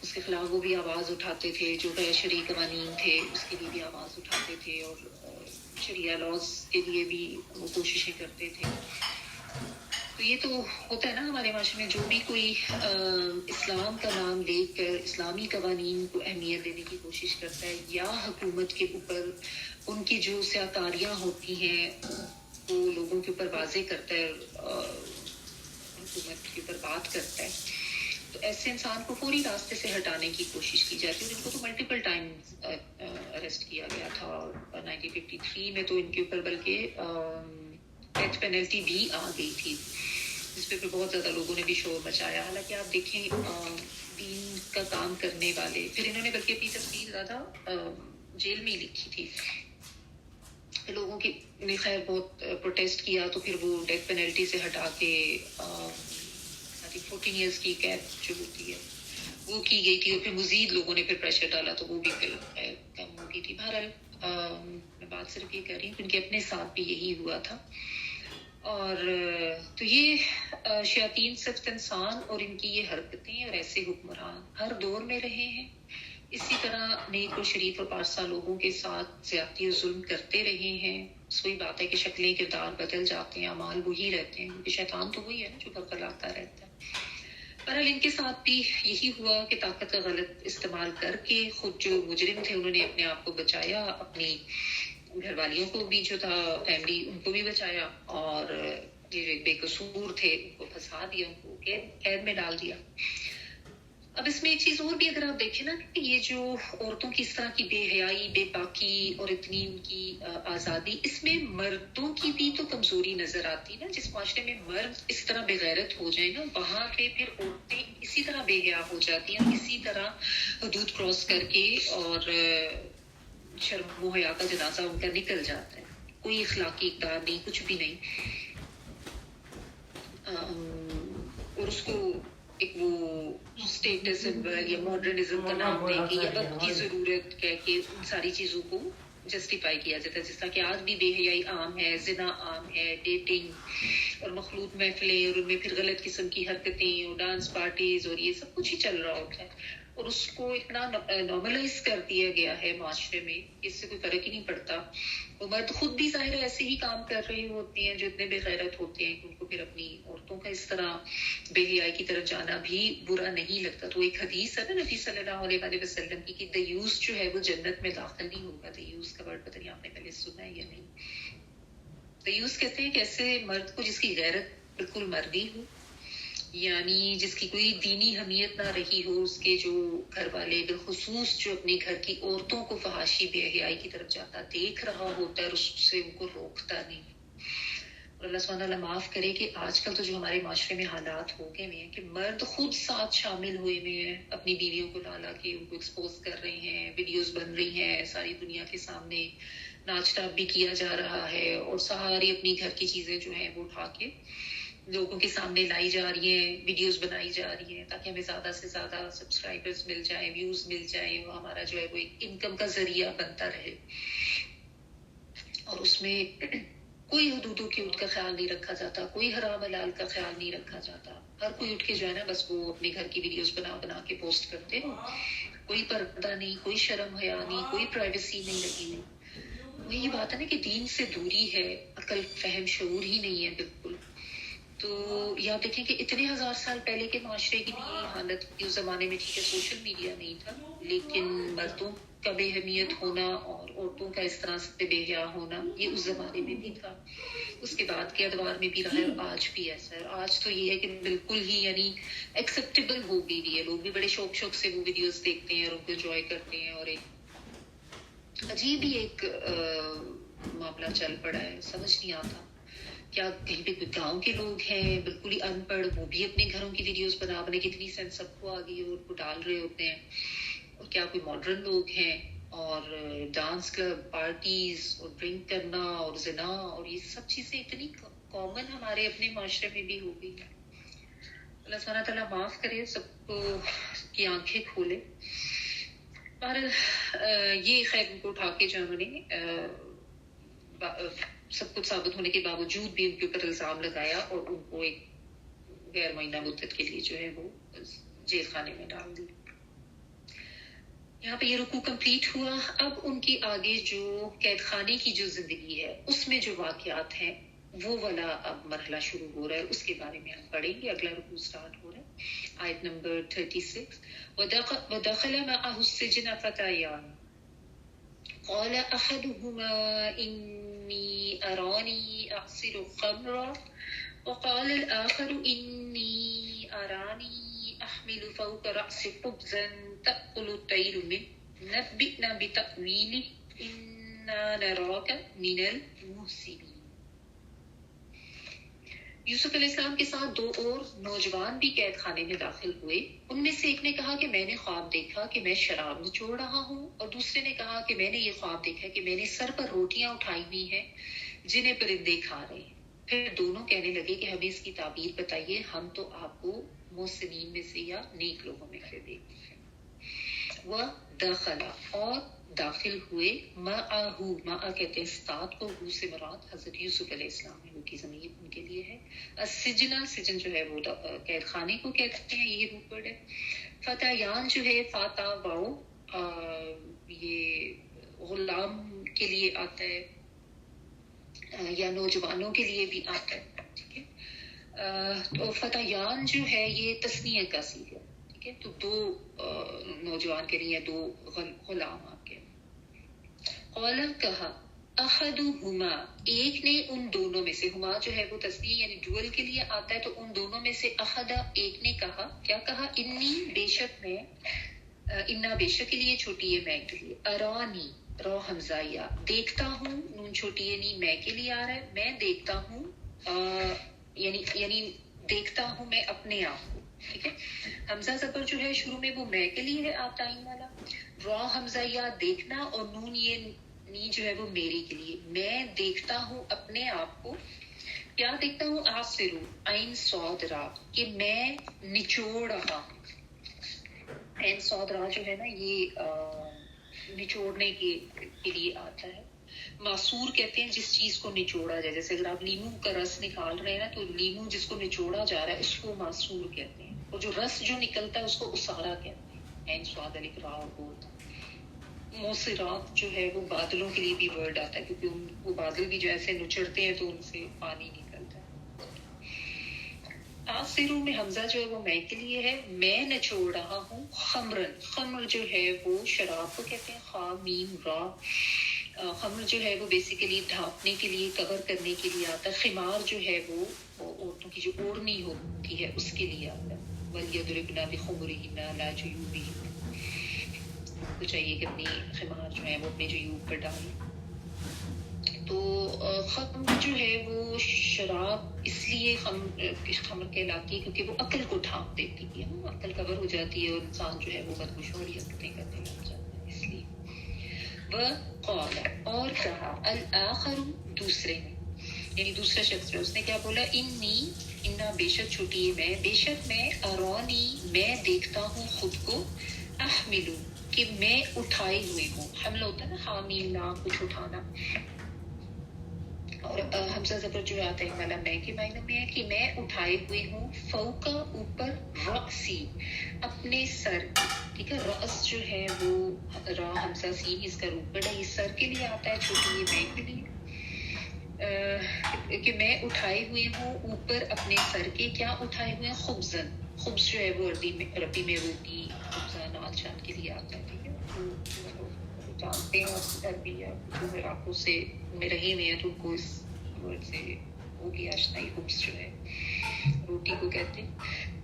اس کے خلاف وہ بھی آواز اٹھاتے تھے، جو غیر شرعی قوانین تھے اس کے لیے بھی آواز اٹھاتے تھے اور شریعہ لاز کے لیے بھی وہ کوششیں کرتے تھے. تو یہ تو ہوتا ہے نا ہمارے معاشرے میں، جو بھی کوئی اسلام کا نام لے کر اسلامی قوانین کو اہمیت دینے کی کوشش کرتا ہے یا حکومت کے اوپر ان کی جو سیاکاریاں ہوتی ہیں وہ لوگوں کے اوپر واضح کرتا ہے، حکومت کے اوپر بات کرتا ہے، تو ایسے انسان کو فوری راستے سے ہٹانے کی کوشش کی جاتی ہے. ان کو تو ملٹیپل ٹائم اریسٹ کیا گیا تھا اور 1953 میں تو ان کے اوپر بلکہ ڈیتھ پینلٹی بھی آ گئی تھی، جس پہ بہت زیادہ لوگوں نے بھی شور مچایا. حالانکہ آپ دیکھیں دین کا کام کرنے والے، پھر انہوں نے بلکہ اپنی تفسیر زیادہ جیل میں ہی لکھی تھی. لوگوں کی نے خیر بہت پروٹیسٹ کیا تو پھر وہ ڈیتھ پینلٹی سے ہٹا کے 14 ایئرس کی قید جو ہوتی ہے وہ کی گئی تھی، اور پھر مزید لوگوں نے پھر پریشر ڈالا تو وہ بھی پھر کم ہو گئی تھی. بہرحال میں بات صرف یہ کر رہی ہوں کہ ان کے اپنے ساتھ بھی یہی ہوا تھا. اور تو یہ شیاطین صرف انسان اور ان کی یہ حرکتیں اور ایسے حکمران ہر دور میں رہے ہیں. اسی طرح نیک و شریف اور پارسا لوگوں کے ساتھ زیادتی اور ظلم کرتے رہے ہیں. وہی بات ہے کہ شکلیں کردار بدل جاتے ہیں، اعمال وہی رہتے ہیں، کیونکہ شیطان تو وہی ہے نا جو برقراتا رہتا ہے. بہرحال ان کے ساتھ بھی یہی ہوا کہ طاقت کا غلط استعمال کر کے خود جو مجرم تھے انہوں نے اپنے آپ کو بچایا، اپنی گھر والیوں کو بھی جو تھا فیملی ان کو بھی بچایا، اور جو بے قصور تھے ان کو پھنسا دیا، ان کو قید میں ڈال دیا. اب اس میں ایک چیز اور بھی اگر آپ دیکھیں نا کہ یہ جو عورتوں کی اس طرح کی بے حیائی، بے باکی اور اتنی ان کی آزادی، اس میں مردوں کی بھی تو کمزوری نظر آتی نا. جس معاشرے میں مرد اس طرح بے غیرت ہو جائیں نا وہاں پہ پھر عورتیں اسی طرح بے حیا ہو جاتی ہیں، اسی طرح حدود کراس کر کے اور شرم و حیا کا جنازہ ان کا نکل جاتا ہے. کوئی اخلاقی اقدار نہیں، کچھ بھی نہیں. اور اس کو ایک وہ اسٹیٹس سمبل یا ماڈرنزم کا نام دے کے یا وقت کی ضرورت کہہ کے ان ساری چیزوں کو جسٹیفائی کیا جاتا ہے. جس طرح کہ آج بھی بے حیائی عام ہے، زنا عام ہے، ڈیٹنگ اور مخلوط محفلیں اور ان میں پھر غلط قسم کی حرکتیں اور ڈانس پارٹیز اور یہ سب کچھ ہی چل رہا ہوتا ہے. اور اس کو اتنا نارملائز کر دیا گیا ہے معاشرے میں، اس سے کوئی فرق ہی نہیں پڑتا. وہ مرد خود بھی ظاہر ہے ایسے ہی کام کر رہے ہوتے ہیں جو اتنے بے غیرت ہوتے ہیں کہ ان کو پھر اپنی عورتوں کا اس طرح بے حیائی کی طرف جانا بھی برا نہیں لگتا. تو ایک حدیث ہے نا نبی صلی اللہ علیہ وسلم کی کہ دیوس جو ہے وہ جنت میں داخل نہیں ہوگا. دیوس کا ورڈ پتہ نہیں آپ نے پہلے سنا ہے یا نہیں. دیوس کہتے ہیں کہ ایسے مرد کو جس کی غیرت بالکل مردی ہو، یعنی جس کی کوئی دینی حمیت نہ رہی ہو، اس کے جو گھر والے بالخصوص جو اپنے گھر کی عورتوں کو فحاشی بے حیائی کی طرف جاتا دیکھ رہا ہوتا ہے اور اس سے ان کو روکتا نہیں. اور اللہ سبحانہ تعالیٰ معاف کرے کہ آج کل تو جو ہمارے معاشرے میں حالات ہو گئے ہیں کہ مرد خود ساتھ شامل ہوئے ہوئے ہیں، اپنی بیویوں کو لا کے ان کو ایکسپوز کر رہے ہیں، ویڈیوز بن رہی ہیں ساری دنیا کے سامنے، ناچ ٹاپ بھی کیا جا رہا ہے اور ساری اپنی گھر کی چیزیں جو ہیں وہ اٹھا کے لوگوں کے سامنے لائی جا رہی ہیں، ویڈیوز بنائی جا رہی ہیں تاکہ ہمیں زیادہ سے زیادہ سبسکرائبرز مل جائیں، ویوز مل جائیں، وہ ہمارا جو ہے وہ ایک انکم کا ذریعہ بنتا رہے. اور اس میں کوئی حدود و قیود کا خیال نہیں رکھا جاتا، کوئی حرام حلال کا خیال نہیں رکھا جاتا. ہر کوئی اٹھ کے جو ہے نا بس وہ اپنے گھر کی ویڈیوز بنا کے پوسٹ کرتے ہو، کوئی پردہ نہیں، کوئی شرم حیا نہیں، کوئی پرائیویسی نہیں لگی ہوئی. وہی بات ہے نا کہ دین سے دوری ہے، عقل فہم شعور ہی نہیں ہے بالکل. تو یا دیکھیں کہ اتنے ہزار سال پہلے کے معاشرے کی بھی یہی حالت تھی. اس زمانے میں ٹھیک ہے سوشل میڈیا نہیں تھا، لیکن مردوں کا بے اہمیت ہونا اور عورتوں کا اس طرح سے بے حیا ہونا یہ اس زمانے میں بھی تھا، اس کے بعد کے ادوار میں بھی رہا ہے، آج بھی ایسا ہے. آج تو یہ ہے کہ بالکل ہی یعنی ایکسیپٹیبل ہو گئی ہے، لوگ بھی بڑے شوق سے وہ ویڈیوز دیکھتے ہیں اور ان کو انجوائے کرتے ہیں. اور ایک عجیب ہی ایک معاملہ چل پڑا ہے، سمجھ نہیں آتا کیا کہیں پہ گاؤں کے لوگ ہیں بالکل ہی ان پڑھ، وہ بھی اپنے گھروں کی ویڈیوز بنا کتنی سینس سب کو آ گئی اور کو ڈال رہے ہوتے ہیں. اور کیا کوئی ماڈرن لوگ ہیں اور ڈانس کلب پارٹیز اور ڈرنک کرنا اور زنا اور یہ سب چیزیں اتنی کامن ہمارے اپنے معاشرے میں بھی ہو گئی ہیں. اللہ سبحانہ تعالیٰ معاف کرے، سب کو کی آنکھیں کھولے. اور یہ خیر ان کو اٹھا کے جو انہوں نے سب کچھ ثابت ہونے کے باوجود بھی ان کے اوپر الزام لگایا اور ان کو ایک غیر معینہ مدت کے لیے جو ہے وہ جیل خانے میں ڈال دی. یہاں پہ یہ رکوع کمپلیٹ ہوا. اب ان کی آگے جو قید خانے کی جو زندگی ہے اس میں جو واقعات ہیں وہ والا اب مرحلہ شروع ہو رہا ہے، اس کے بارے میں ہم پڑھیں گے. اگلا رکوع سٹارٹ ہو رہا ہے آیت نمبر 36. وَدَخَلَ مَعَهُ السِّجْنَ فَتَيَانِ قال أحدهما إني أراني أعصر خمرا وقال الآخر إني أراني أحمل فوق رأسي خبزا تأكل الطير منه نبئنا بتأويله إنا نراك من المحسنين. یوسف علیہ السلام کے ساتھ دو اور نوجوان بھی قید خانے میں داخل ہوئے. ان میں سے ایک نے کہا کہ میں نے خواب دیکھا کہ میں شراب نچوڑ رہا ہوں، اور دوسرے نے کہا کہ میں نے یہ خواب دیکھا کہ میں نے سر پر روٹیاں اٹھائی ہوئی ہیں جنہیں پرندے کھا رہے ہیں. پھر دونوں کہنے لگے کہ ہمیں اس کی تعبیر بتائیے، ہم تو آپ کو محسنین میں سے یا نیک لوگوں میں سے دیکھتے ہیں. وہ داخلہ اور داخل ہوئے، مَا کہتے ہیں استاد کو، ہو سے مراد حضرت یوسف علیہ السلام ہے، وہ کی ضمیر ان کے لیے ہے. السجن، سجن جو ہے وہ قید خانے کو کہتے ہیں، یہ روٹ ورڈ ہے. فتیان جو ہے فاتا واؤ، یہ غلام کے لیے آتا ہے یا نوجوانوں کے لیے بھی آتا ہے. ٹھیک ہے، تو فتیان جو ہے یہ تثنیہ کا صیغہ ہے. ٹھیک ہے، تو دو نوجوان کے لیے دو غلام آپ کے. قال کہا، احدہما ایک نے ان دونوں میں سے، ہما جو ہے وہ تسنیہ یعنی ڈوئل کے لیے آتا ہے، تو ان دونوں میں سے احدا ایک نے کہا، کیا کہا؟ انی بے شک میں، انا بے شک کے لیے چھوٹی ہے میں کے لیے، ارانی رو حمزہ دیکھتا ہوں، نون چھوٹی ہے نی میں کے لیے آ رہا ہے، میں دیکھتا ہوں یعنی دیکھتا ہوں میں اپنے آپ کو. ٹھیک ہے، حمزہ زبر جو ہے شروع میں وہ میں کے لیے ہے آپ ٹائم والا، را حمزہ یا دیکھنا، اور نون یہ نی جو ہے وہ میری کے لیے. میں دیکھتا ہوں اپنے آپ کو، کیا دیکھتا ہوں؟ آسرو عین صاد را، کہ میں نچوڑ رہا ہوں. عین صاد را جو ہے نا یہ نچوڑنے کے لیے آتا ہے. معصور کہتے ہیں جس چیز کو نچوڑا جائے، جیسے اگر آپ لیمو کا رس نکال رہے ہیں نا تو لیمو جس کو نچوڑا جا رہا ہے اس کو معصور کہتے ہیں، اور جو رس جو نکلتا ہے اس کو اسارا کہتے ہیں. این سواد الکرا بولتا. موسرات جو ہے وہ بادلوں کے لیے بھی ورڈ آتا ہے کیونکہ وہ بادل بھی جو ایسے نچڑتے ہیں تو ان سے پانی نکلتا ہے. آسروں میں حمزہ جو ہے وہ میں کے لیے ہے. میں نچوڑ رہا ہوں خمرن. خمر جو ہے وہ شراب کو کہتے ہیں. خا میم را. خمر جو ہے وہ بیسیکلی ڈھانپنے کے لیے کور کرنے کے لیے آتا ہے. خمار جو ہے وہ عورتوں کی جو اوڑھنی ہوتی ہے اس کے لیے آتا ہے. وَلْيَضْرِبْنَ بِخُمُرِهِنَّ عَلَىٰ جُيُوبِهِنَّ. کو چاہیے کہ اپنی خمار جو ہے وہ اپنے جیوب پر ڈالیں. تو خمر جو ہے وہ شراب اس لیے خمر کہلاتی ہے کیونکہ وہ عقل کو ڈھانپ دیتی ہے. عقل کور ہو جاتی ہے اور انسان جو ہے وہ بدخشوری حرکتیں کرنے لگ جاتا ہے. اس لیے وَقَالَ اور کہا الآخر دوسرے نے یعنی دوسرا شخص ہے. اس نے کیا بولا؟ انا بے شک چھوٹی ہے میں. بے شک میں ارانی میں دیکھتا ہوں خود کو. احملو کہ میں اٹھائے ہوئے ہوں. حمل ہوتا ہے نا حامل نا کچھ اٹھانا. اور حمزہ زبر جو آتا ہے والا میں کے معنی میں ہے کہ میں اٹھائے ہوئے ہوں. فوقا اوپر رأسی اپنے سر. ٹھیک ہے. رأس جو ہے وہ را حمزہ سین اس کا روپ بڑا یہ سر کے لیے آتا ہے. چھوٹی یہ میں کے لیے کہ میں اٹھائے ہوئے ہوں اوپر اپنے سر کے. کیا اٹھائے ہوئے ہیں؟ خبزن. خبز جو ہے وہ عربی میں روٹی خبزہ نال شان کے لیے آتا ہے. ٹھیک ہے. تو جانتے ہیں عربی یا جو علاقوں سے میں رہے ہوئے ہیں تو ان کو اس ورڈ سے ہوگی آشنائی. خبز جو ہے روٹی کو کہتے ہیں.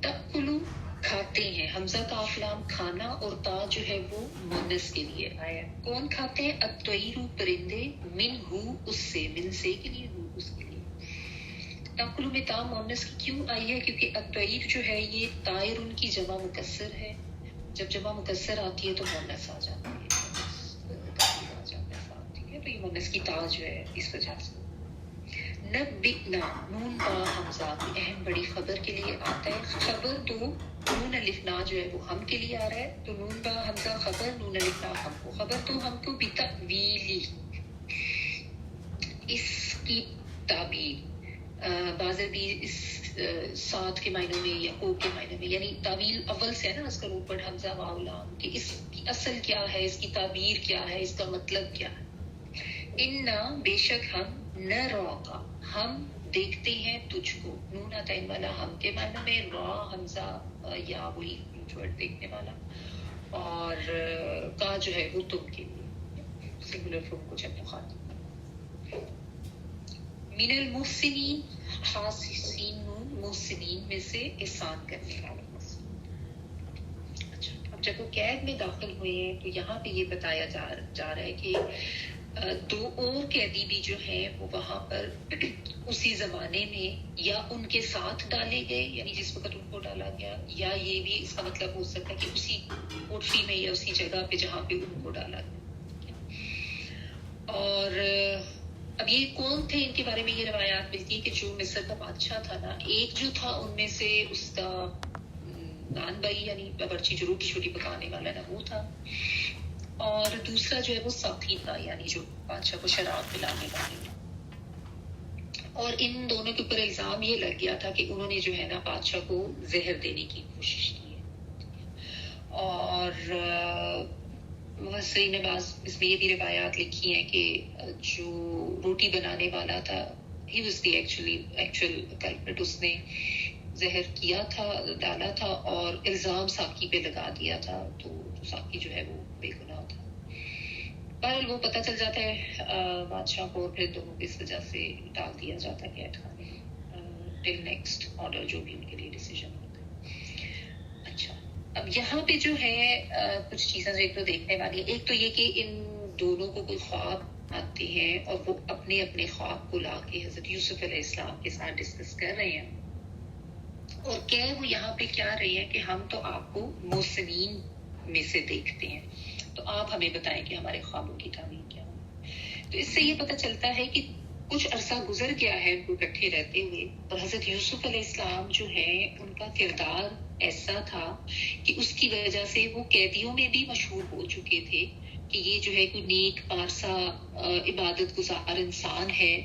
تأکلو کھاتے ہیں. حمزہ کاف لام کھانا اور تا جو ہے وہ مونس کے لیے آیا. کون کھاتے ہیں؟ الطیر پرندے. من ہو اس سے. من سے کے لیے ہو اس کے لیے. تأکلو میں تا مونس کی کیوں آئی ہے؟ کیونکہ الطیر جو ہے یہ طائر ان کی جمع مکسر ہے. جب جمع مکسر آتی ہے تو مونس آ جاتی ہے. ٹھیک ہے. تو یہ مونس کی تا جو ہے اس وجہ سے. نبئنا نون با حمزہ کی اہم بڑی خبر کے لیے آتا ہے. خبر تو نون الفنا جو ہے وہ ہم کے لیے آ رہا ہے. تو نون با حمزہ خبر نون الفنا ہم کو. خبر تو ہم کو بتأویلی اس کی تعبیر. بعض بھی اس ساتھ کے معنوں میں یا کو کے معنوں میں یعنی تعویل اول سے ہے نا اس کا اوپر حمزہ واو لام کہ اس کی اصل کیا ہے اس کی تعبیر کیا ہے اس کا مطلب کیا ہے. انا بے شک ہم نراقا ہم دیکھتے ہیں تجھ کو. نون آتا ہے والا ہم کے معنی میں. را حمزہ یا وہی ورڈ دیکھنے والا. اور کا جو ہے وہ تم کے لیے سنگولر فارم کو جب مخاطب. من المحسنین حاسسین نون محسنین میں سے احسان کرنے والا. اچھا اب جب وہ قید میں داخل ہوئے ہیں تو یہاں پہ یہ بتایا جا رہا ہے کہ دو اور قیدی بھی جو ہیں وہ وہاں پر اسی زمانے میں یا ان کے ساتھ ڈالے گئے یعنی جس وقت ان کو ڈالا گیا یا یہ بھی اس کا مطلب ہو سکتا ہے کہ اسی کوٹری میں یا اسی جگہ پہ جہاں پہ ان کو ڈالا گیا. اور اب یہ کون تھے ان کے بارے میں یہ روایات ملتی ہے کہ جو مصر کا بادشاہ تھا نا ایک جو تھا ان میں سے اس کا نان بھائی یعنی باورچی جو روٹی چھوٹی پکانے والا نا وہ تھا. اور دوسرا جو ہے وہ ساقی تھا یعنی جو بادشاہ کو شراب پلانے والے. اور ان دونوں کے اوپر الزام یہ لگ گیا تھا کہ انہوں نے جو ہے نا بادشاہ کو زہر دینے کی کوشش کی ہے. اور مفسرین نے بعض اس میں یہ بھی روایات لکھی ہیں کہ جو روٹی بنانے والا تھا he was the actual culprit. اس نے زہر کیا تھا ڈالا تھا اور الزام ساقی پہ لگا دیا تھا. تو ساقی جو ہے وہ بے گناہ تھا. بہرحال وہ پتہ چل جاتا ہے بادشاہ کو اور پھر دونوں کی اس وجہ سے ڈال دیا جاتا ہے قید خانے ٹل نیکسٹ آرڈر جو بھی ان کے لیے ڈیسیژن ہوتا ہے. اچھا اب یہاں پہ جو ہے کچھ چیزیں جو ایک تو دیکھنے والی ہے. ایک تو یہ کہ ان دونوں کو کوئی خواب آتے ہیں اور وہ اپنے اپنے خواب کو لا کے حضرت یوسف علیہ السلام کے ساتھ ڈسکس کر رہے ہیں. اور کیا وہ یہاں پہ کیا رہے ہیں کہ ہم تو آپ کو محسنین میں سے دیکھتے ہیں تو آپ ہمیں بتائیں کہ ہمارے خوابوں کی تعبیر کیا ہو. تو اس سے یہ پتہ چلتا ہے کہ کچھ عرصہ گزر گیا ہے ان کو اکٹھے رہتے ہوئے اور حضرت یوسف علیہ السلام جو ہے ان کا کردار ایسا تھا کہ اس کی وجہ سے وہ قیدیوں میں بھی مشہور ہو چکے تھے کہ یہ جو ہے کوئی نیک پارسا عبادت گزار انسان ہے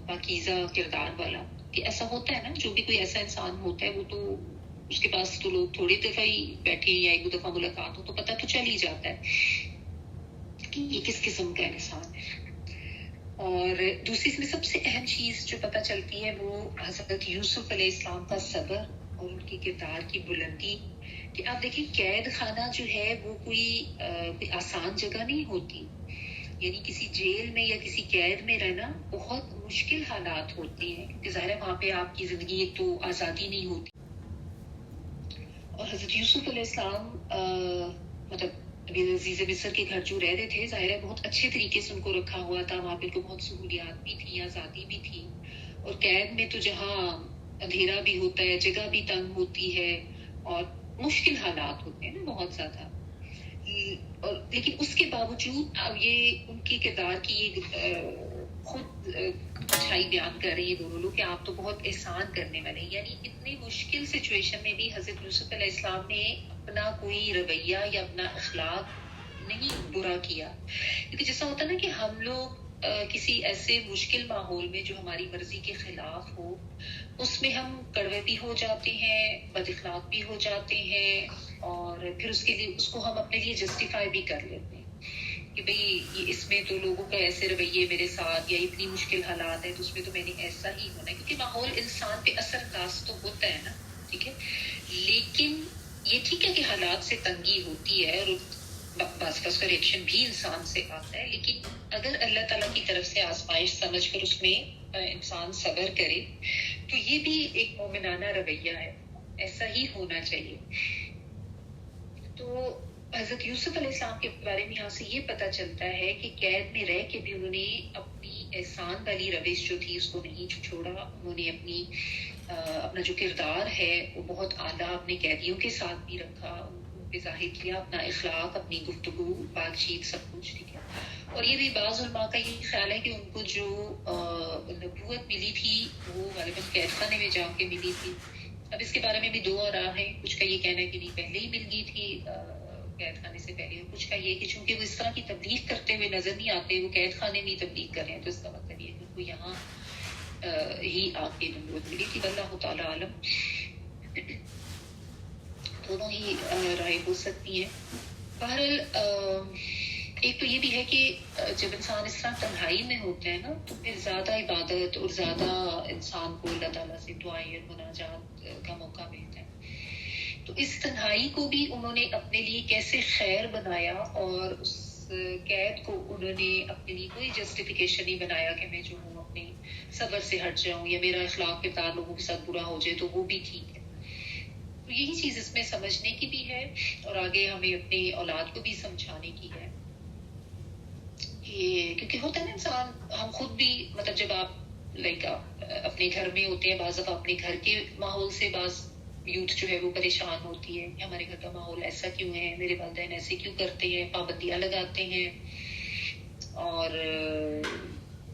پاکیزہ کردار والا. کہ ایسا ہوتا ہے نا جو بھی کوئی ایسا انسان ہوتا ہے وہ تو اس کے پاس تو لوگ تھوڑی دفعہ ہی بیٹھے یا ایک دو دفعہ ملاقات ہو تو پتہ تو چل ہی جاتا ہے کہ یہ کس قسم کا انسان ہے. اور دوسری اس میں سب سے اہم چیز جو پتہ چلتی ہے وہ حضرت یوسف علیہ السلام کا صبر اور ان کی کردار کی بلندی. کہ آپ دیکھیں قید خانہ جو ہے وہ کوئی آسان جگہ نہیں ہوتی. یعنی کسی جیل میں یا کسی قید میں رہنا بہت مشکل حالات ہوتے ہیں کیونکہ ظاہر ہے وہاں پہ آپ کی زندگی ایک تو آزادی نہیں ہوتی. اور حضرت یوسف علیہ السلام مطلب ابھی عزیز مصر کے گھر جو رہ رہے تھے ظاہر ہے بہت اچھے طریقے سے ان کو رکھا ہوا تھا. وہاں پہ ان کو بہت سہولیات بھی تھی, آزادی بھی تھی. اور قید میں تو جہاں اندھیرا بھی ہوتا ہے, جگہ بھی تنگ ہوتی ہے اور مشکل حالات ہوتے ہیں نا بہت زیادہ. اور لیکن اس کے باوجود اب یہ ان کی کردار کی یہ خود اچھائی بیان کر رہی ہے دونوں لوگ کہ آپ تو بہت احسان کرنے والے ہیں. یعنی اتنی مشکل سچویشن میں بھی حضرت یوسف علیہ السلام نے اپنا کوئی رویہ یا اپنا اخلاق نہیں برا کیا. کیونکہ جیسا ہوتا ہے نا کہ ہم لوگ کسی ایسے مشکل ماحول میں جو ہماری مرضی کے خلاف ہو اس میں ہم کڑوے بھی ہو جاتے ہیں, بد اخلاق بھی ہو جاتے ہیں, اور پھر اس کے لیے اس کو ہم اپنے لیے جسٹیفائی بھی کر لیتے ہیں کہ بھئی یہ اس میں تو لوگوں کا ایسے رویے میرے ساتھ یا اتنی مشکل حالات ہیں تو اس میں تو میں نے ایسا ہی ہونا ہے. کیونکہ ماحول انسان پہ اثر انداز تو ہوتا ہے نا, ٹھیک ہے, لیکن یہ ٹھیک ہے کہ حالات سے تنگی ہوتی ہے اور بعض کا ریئیکشن بھی انسان سے آتا ہے. لیکن اگر اللہ تعالیٰ کی طرف سے آزمائش سمجھ کر اس میں انسان صبر کرے تو یہ بھی ایک مومنانہ رویہ ہے, ایسا ہی ہونا چاہیے. تو حضرت یوسف علیہ السلام کے بارے میں یہاں سے یہ پتہ چلتا ہے کہ قید میں رہ کے بھی انہوں نے اپنی احسان والی روش جو تھی اس کو نہیں چھوڑا. انہوں نے اپنا جو کردار ہے وہ بہت اعلیٰ اپنے قیدیوں کے ساتھ بھی رکھا, ان پہ ظاہر کیا اپنا اخلاق, اپنی گفتگو, بات چیت, سب کچھ, ٹھیک ہے. اور یہ بھی بعض علماء کا یہ خیال ہے کہ ان کو جو نبوت ملی تھی وہ غالباً قید خانے میں جا کے ملی تھی. اب اس کے بارے میں بھی دو آراء ہیں. کچھ کا یہ کہنا ہے کہ نہیں پہلے ہی مل گئی تھی قید خانے سے پہلے, اور کچھ کا یہ کہ چونکہ وہ اس طرح کی تبلیغ کرتے ہوئے نظر نہیں آتے, وہ قید خانے میں تبلیغ کر رہے ہیں, تو اس کا مطلب یہ ہے کہ ان کو یہاں ہی آ کے نبوت ملی تھی. واللہ تعالی عالم. دونوں ہی رائے ہو سکتی ہیں. بہرحال ایک تو یہ بھی ہے کہ جب انسان اس طرح تنہائی میں ہوتا ہے نا تو پھر زیادہ عبادت اور زیادہ انسان کو اللہ تعالیٰ سے دعائیں اور مناجات کا موقع ملتا ہے. تو اس تنہائی کو بھی انہوں نے اپنے لیے کیسے خیر بنایا, اور اس قید کو انہوں نے اپنے لیے کوئی جسٹیفیکیشن نہیں بنایا کہ میں جو ہوں اپنے صبر سے ہٹ جاؤں یا میرا اخلاق کردار لوگوں کے ساتھ برا ہو جائے تو وہ بھی ٹھیک ہے. تو یہی چیز اس میں سمجھنے کی بھی ہے اور آگے ہمیں اپنے اولاد کو بھی سمجھانے کی ہے. کیونکہ ہوتا ہے نا انسان, ہم خود بھی مطلب جب آپ اپنے گھر میں ہوتے ہیں بعض دفعہ اپنے گھر کے ماحول سے بعض یوتھ جو ہے وہ پریشان ہوتی ہے کہ ہمارے گھر کا ماحول ایسا کیوں ہے, میرے والدین ایسے کیوں کرتے ہیں, پابندیاں لگاتے ہیں. اور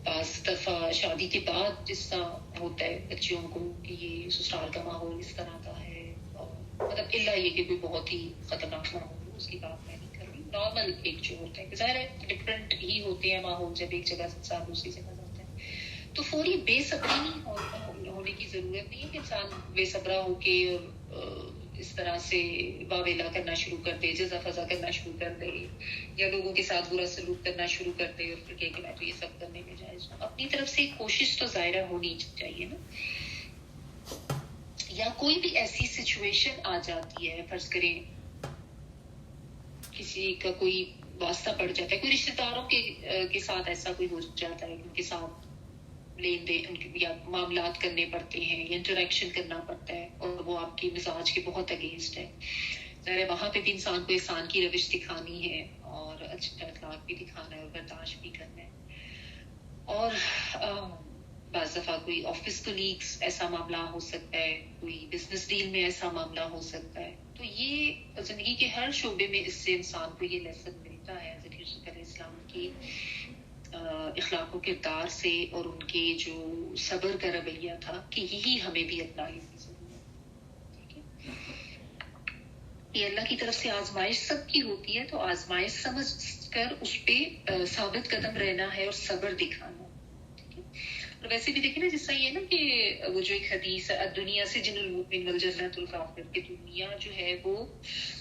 بعض دفعہ شادی کے بعد جس طرح ہوتا ہے بچوں کو کہ یہ سسرال کا ماحول اس طرح کا ہے, اور مطلب اللہ یہ کہ کوئی بہت ہی خطرناک ماحول, اس کی بات میں نہیں کر رہی, نارمل ایک جو ہوتا ہے کہ ظاہر ہے ڈفرینٹ ہی ہوتے ہیں ماحول جب ایک جگہ سے انسان دوسری جگہ جاتا ہے. تو فوری بے صبری نہیں ہونے کی ضرورت نہیں ہے کہ انسان بے صبرا ہو کے اور اس طرح سے واویلا کرنا شروع کر دے, جزا فضا کرنا شروع کر دے, یا لوگوں کے ساتھ برا سلوک کرنا شروع کر دے اور پھر کہ میں تو یہ سب کرنے میں جائز ہوں. اپنی طرف سے کوشش تو ظاہرہ ہونی چاہیے نا. یا کوئی بھی ایسی سچویشن آ جاتی ہے, فرض کریں کسی کا کوئی واسطہ پڑ جاتا ہے, کوئی رشتے داروں کے ساتھ ایسا کوئی ہو جاتا ہے, ان کے ساتھ لین دین یا معاملات کرنے پڑتے ہیں یا انٹریکشن کرنا پڑتا ہے اور وہ آپ کی مزاج کے بہت اگینسٹ ہے. ظاہر وہاں پہ بھی انسان کو احسان کی روش دکھانی ہے اور اچھا اخلاق بھی دکھانا ہے اور برداشت بھی کرنا ہے. اور بعض دفعہ کوئی آفس کولیگس ایسا معاملہ ہو سکتا ہے, کوئی بزنس ڈیل میں ایسا معاملہ ہو سکتا ہے. تو یہ زندگی کے ہر شعبے میں اس سے انسان کو یہ لیسن ملتا ہے حضرت یوسف علیہ السلام کی اخلاق و کردار سے اور ان کے جو صبر کا رویہ تھا کہ یہی ہمیں بھی اپنانے کی ضرورت ہے. یہ اللہ کی طرف سے آزمائش سب کی ہوتی ہے, تو آزمائش سمجھ کر اس پہ ثابت قدم رہنا ہے اور صبر دکھانا. اور ویسے بھی دیکھیں نا جس طرح یہ ہے نا کہ وہ جو ایک حدیث ہے الدنیا سجن المؤمن والجنت الکافر، کہ دنیا جو ہے وہ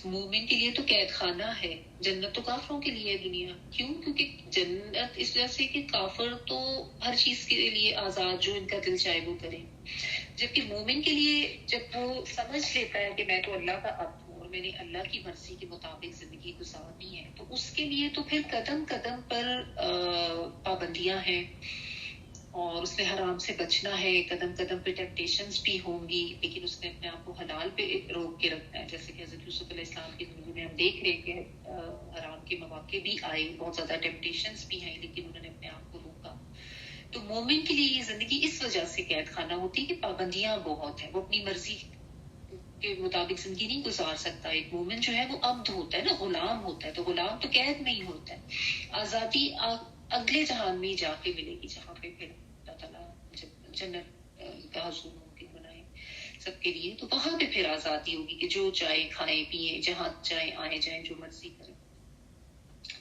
مومن کے لیے تو قید خانہ ہے، جنت تو کافروں کے لیے ہے دنیا. کیوں؟ کیونکہ جنت اس وجہ سے کہ کافر تو ہر چیز کے لیے آزاد، جو ان کا دل چاہے وہ کریں، جبکہ مومن کے لیے جب وہ سمجھ لیتا ہے کہ میں تو اللہ کا عبد ہوں اور میں نے اللہ کی مرضی کے مطابق زندگی گزارنی ہے، تو اس کے لیے تو پھر قدم قدم پر پابندیاں ہیں اور اس نے حرام سے بچنا ہے، قدم قدم پہ ٹیمپٹیشنز بھی ہوں گی، لیکن اس نے اپنے آپ کو حلال پہ روک کے رکھنا ہے. جیسے کہ حضرت یوسف علیہ السلام کی زندگی میں ہم دیکھ رہے ہیں کہ حرام کے مواقع بھی آئے، بہت زیادہ ٹیمپٹیشنز بھی ہیں، لیکن انہوں نے اپنے آپ کو روکا. تو مومن کے لیے یہ زندگی اس وجہ سے قید خانہ ہوتی ہے کہ پابندیاں بہت ہیں، وہ اپنی مرضی کے مطابق زندگی نہیں گزار سکتا. ایک مومن جو ہے وہ عبد ہوتا ہے نا، غلام ہوتا ہے، تو غلام تو قید نہیں ہوتا ہے. آزادی اگلے جہان میں جا کے ملے گی، جہاں پہ پھر اللہ تعالیٰ جنت کا حضور ممکن بنائے سب کے لیے، تو وہاں پہ پھر آزادی ہوگی کہ جو چاہے کھائیں پیئیں، جہاں چاہے آئے جائیں، جو مرضی کریں.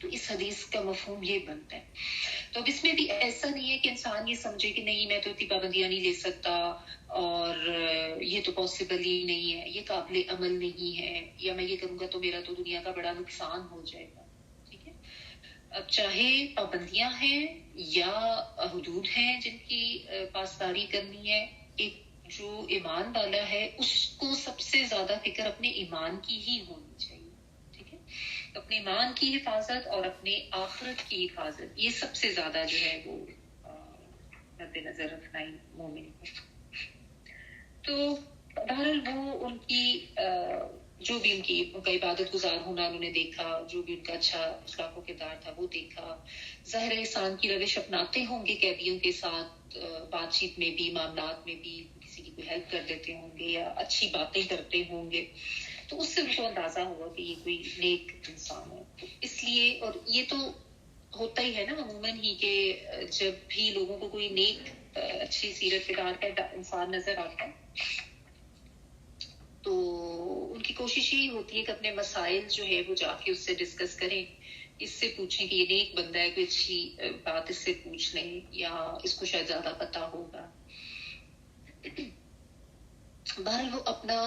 تو اس حدیث کا مفہوم یہ بنتا ہے. تو اب اس میں بھی ایسا نہیں ہے کہ انسان یہ سمجھے کہ نہیں میں تو اتنی پابندیاں نہیں لے سکتا اور یہ تو پاسبل ہی نہیں ہے، یہ قابل عمل نہیں ہے، یا میں یہ کروں گا تو میرا تو دنیا کا بڑا نقصان ہو جائے گا. ٹھیک ہے، اب چاہے پابندیاں ہیں یا حدود ہیں جن کی پاسداری کرنی ہے، ایک جو ایمان والا ہے اس کو سب سے زیادہ فکر اپنے ایمان کی ہی ہونی چاہیے. اپنے ایمان کی حفاظت اور اپنے آخرت کی حفاظت، یہ سب سے زیادہ جو ہے وہ مد نظر رکھنا ہی مومن ہے. تو بہرحال وہ ان کی جو بھی ان کی عبادت گزار ہونا انہوں نے دیکھا، جو بھی ان کا اچھا اخلاق و کردار تھا وہ دیکھا. ظاہر احسان کی روش اپناتے ہوں گے قیدیوں کے ساتھ، بات چیت میں بھی، معاملات میں بھی کسی کی کوئی ہیلپ کر دیتے ہوں گے یا اچھی باتیں کرتے ہوں گے، تو اس سے ان کو اندازہ ہوا کہ یہ کوئی نیک انسان ہے. تو اس لیے، اور یہ تو ہوتا ہی ہے نا عموماً ہی کہ جب بھی لوگوں کو کوئی نیک اچھی سیرت کردار کا انسان نظر آتا ہے تو ان کی کوشش یہی ہوتی ہے کہ اپنے مسائل جو ہے وہ جا کے اس سے ڈسکس کریں، اس سے پوچھیں کہ یہ نیک بندہ ہے، کوئی اچھی بات اس سے پوچھ لیں یا اس کو شاید زیادہ پتہ ہوگا. بہرحال وہ اپنا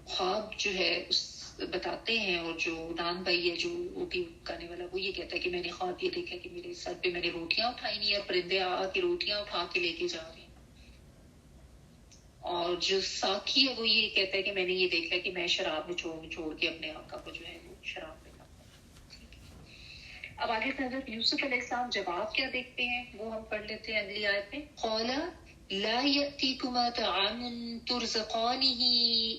خواب جو ہے اس بتاتے ہیں، اور جو نان بھائی ہے جو روٹی پکانے والا، وہ یہ کہتا ہے کہ میں نے خواب یہ دیکھا کہ میرے سر پہ میں نے روٹیاں اٹھائی نہیں اور پرندے آ کے روٹیاں اٹھا کے لے کے جا رہے ہیں. اور جو ساکھی ہے وہ یہ کہتا ہے کہ میں نے یہ دیکھا کہ میں شراب نچوڑ کے اپنے آقا کو جو ہے وہ شراب میں لاتا. اب آگے حضرت یوسف علیہ السلام جواب کیا دیکھتے ہیں وہ ہم پڑھ لیتے ہیں اگلی آیت میں. قال لا يأتيكما طعام ترزقانه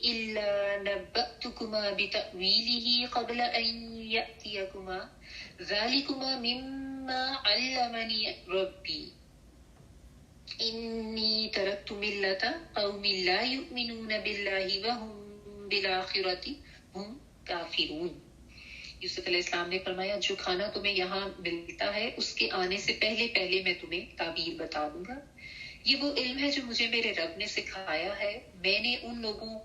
إلا نبأتكما بتأويله قبل أن يأتيكما ذلكما مما علمني ربي إني تركت ملة قوم لا يؤمنون بالله وهم بالآخرة هم كافرون. یوسف علیہ السلام نے فرمایا جو کھانا تمہیں یہاں ملتا ہے اس کے آنے سے پہلے پہلے میں تمہیں تعبیر بتا دوں گا. یہ وہ علم ہے جو مجھے میرے رب نے سکھایا ہے. میں نے ان لوگوں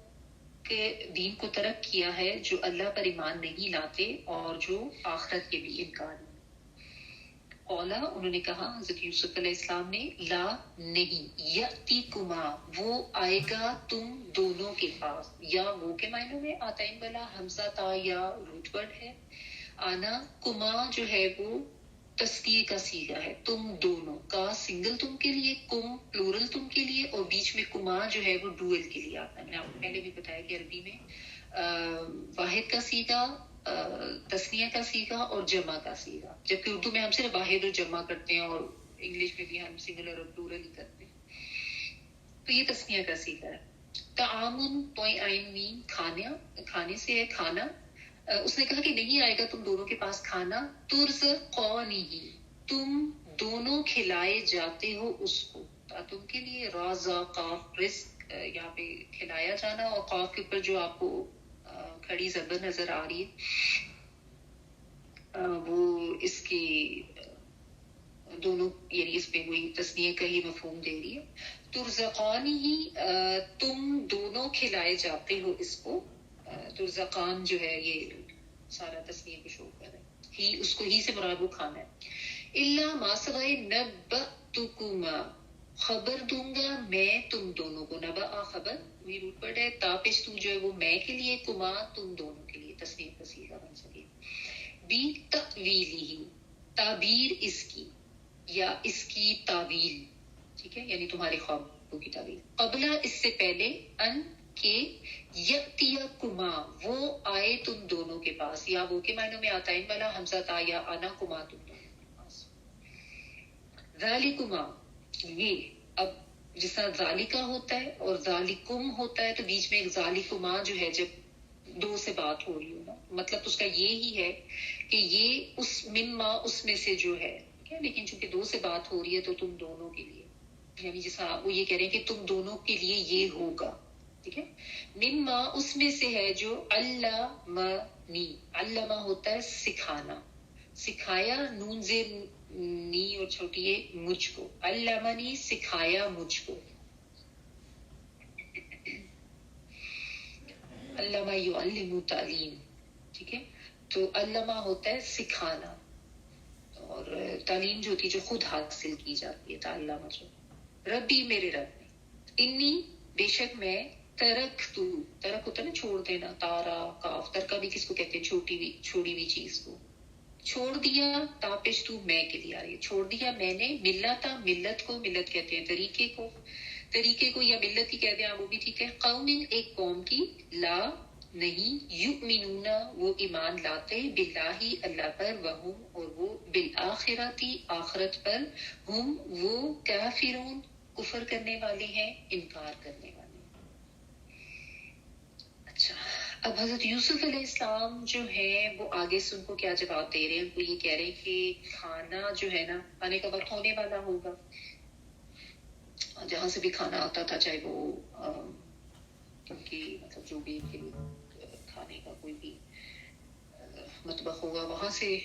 کے دین کو ترک کیا ہے جو اللہ پر ایمان نہیں لاتے اور جو آخرت کے بھی انکاری. اولا انہوں نے کہا حضرت یوسف علیہ السلام نے، لا نہیں، یأتیکما وہ آئے گا تم دونوں کے پاس. یا وہ کے معنوں میں آتا ہے بلا حمزہ تا یا روٹ ورڈ ہے. آنا کما جو ہے وہ تسکیہ کا صیغہ ہے، تم دونوں کا سنگل تم کے لیے، کم پلورل تم کے لیے، اور بیچ میں کما جو ہے وہ ڈوئل کے لیے آتا ہے. میں نے آپ کو پہلے بھی بتایا کہ عربی میں واحد کا صیغہ، تسنیہ کا صیغہ اور جمع کا صیغہ، جبکہ اردو میں ہم صرف واحد اور جمع کرتے ہیں اور انگلش میں بھی ہم سنگولر اور پلورل ہی کرتے ہیں. تو یہ تسنیہ کا صیغہ ہے. تعامن مین کھانے سے ہے کھانا. اس نے کہا کہ نہیں آئے گا تم دونوں کے پاس کھانا، ترزقانہ تم دونوں کھلائے جاتے ہو اس کو. تم کے لیے رازا قاف رزق یہاں پہ کھلایا جانا، اور قاف کے اوپر جو آپ کو کھڑی زبر نظر آ رہی ہے وہ اس کی دونوں یعنی اس میں وہی تسنیہ کا ہی مفہوم دے رہی ہے. ترزقانہ تم دونوں کھلائے جاتے ہو اس کو. ترزقان جو ہے یہ سارا تسنیہ کو شو کر رہا ہے، ہی اس کو ہی سے مراد وہ کھانا ہے. الا ما سوائے نبأتکما خبر دوں گا میں تم دونوں کو. نبأ خبر وہی روٹ ورڈ ہے. تا پیش تو جو ہے وہ میں کے لیے, کما تم دونوں کے لیے تسنیہ کا صیغہ بن سکے. بی تأویلہ تعبیر اس کی یا اس کی تعویل, ٹھیک ہے, یعنی تمہارے خوابوں کی تعویل. قبل اس سے پہلے ان کہ یأتیکما وہ آئے تم دونوں کے پاس, یا وہ کے معنوں میں آتا ہے ان والا حمزہ تا یا آنا کما تم دونوں کے پاس. ذالکما یہ, اب جس طرح ذالکا ہوتا ہے اور ذالکم ہوتا ہے تو بیچ میں ایک ذالکما جو ہے جب دو سے بات ہو رہی ہو نا, مطلب اس کا یہی ہے کہ یہ اس مما اس میں سے جو ہے, ٹھیک ہے, لیکن چونکہ دو سے بات ہو رہی ہے تو تم دونوں کے لیے, یعنی جیسا وہ یہ کہہ رہے ہیں کہ تم دونوں کے لیے یہ ہوگا, ٹھیک ہے. مما اس میں سے ہے جو علمنی, علمہ ہوتا ہے سکھانا, سکھایا, نون زیر نی اور چھوٹی ہے مجھ کو, علمنی سکھایا مجھ کو. علامہ یعلم تعلیم, ٹھیک ہے, تو علامہ ہوتا ہے سکھانا, اور تعلیم جو ہوتی ہے جو خود حاصل کی جاتی ہے, تعلمہ جو ربی میرے رب نے, انی بے شک میں, ترک ہوتا ہے نا چھوڑ دینا, تارا کاف, ترکا بھی کس کو کہتے ہیں چھوڑی ہوئی چیز کو, چھوڑ دیا, تاپش تو میں کے لیے آ رہی ہے, چھوڑ دیا میں نے, ملتا ملت کو, ملت کہتے ہیں طریقے کو یا ملت ہی کہتے ہیں وہ بھی ٹھیک ہے. قوم ایک قوم کی, لا نہیں, یؤمنون وہ ایمان لاتے, باللہ اللہ پر, وہم اور وہ, بالآخرتی آخرت پر, ہم وہ, کافرون کفر کرنے والے ہیں, انکار کرنے والے ہیں. اچھا, اب حضرت یوسف علیہ السلام جو ہے وہ آگے سے ان کو کیا جواب دے رہے ہیں, ان کو یہ کہہ رہے ہیں کہ کھانا جو ہے نا, کھانے کا وقت ہونے والا ہوگا, جہاں سے بھی کھانا آتا تھا, چاہے وہ کیونکہ مطلب جو بھی کھانے کا کوئی بھی مطبخ ہوگا وہاں سے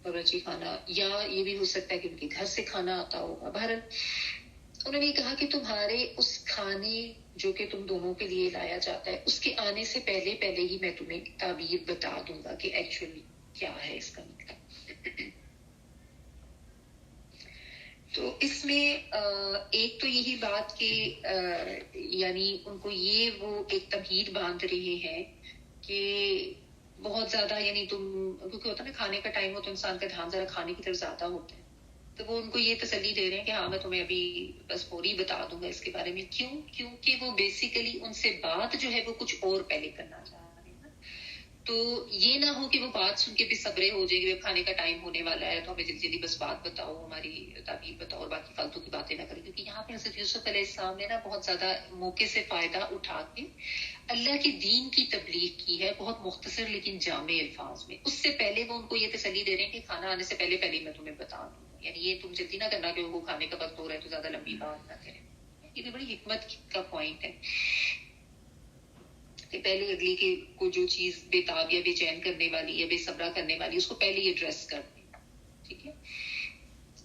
باورچی خانہ, یا یہ بھی ہو سکتا ہے کہ ان کے گھر سے کھانا آتا ہوگا. بہرحال انہوں نے کہا کہ تمہارے اس کھانے جو کہ تم دونوں کے لیے لایا جاتا ہے, اس کے آنے سے پہلے ہی میں تمہیں تعبیر بتا دوں گا کہ ایکچولی کیا ہے اس کا مطلب. تو اس میں ایک تو یہی بات کہ یعنی ان کو یہ وہ ایک تمہید باندھ رہے ہیں کہ بہت زیادہ, یعنی تم, کیونکہ ہوتا ہے نا کھانے کا ٹائم ہو تو انسان کا دھیان ذرا کھانے کی طرف زیادہ ہوتا ہے, تو وہ ان کو یہ تسلی دے رہے ہیں کہ ہاں میں تمہیں ابھی بس فوری بتا دوں گا اس کے بارے میں. کیونکہ وہ بیسیکلی ان سے بات جو ہے وہ کچھ اور پہلے کرنا چاہ رہے ہیں, تو یہ نہ ہو کہ وہ بات سن کے بھی صبرے ہو جائے گی, کھانے کا ٹائم ہونے والا ہے تو ہمیں جلدی جلدی بس بات بتاؤ, ہماری تعبیر بتاؤ, اور باقی فالتو کی باتیں نہ کریں. کیونکہ یہاں پہ حضرت یوسف علیہ السلام نے نا بہت زیادہ موقع سے فائدہ اٹھا کے اللہ کے دین کی تبلیغ کی ہے, بہت مختصر لیکن جامع الفاظ میں. اس سے پہلے وہ ان کو یہ تسلی دے رہے ہیں کہ کھانا آنے سے پہلے میں تمہیں بتا دوں گا, یعنی یہ تم جلدی نہ کرنا کہ وہ کھانے کا وقت ہو رہا ہے تو زیادہ لمبی بات نہ کریں. یہ بھی بڑی حکمت کا پوائنٹ ہے کہ پہلے اگلی کے کو جو چیز بے تاب یا بے چین کرنے والی یا بے صبرا کرنے والی اس کو پہلے ہی ایڈریس کر دیں, ٹھیک ہے.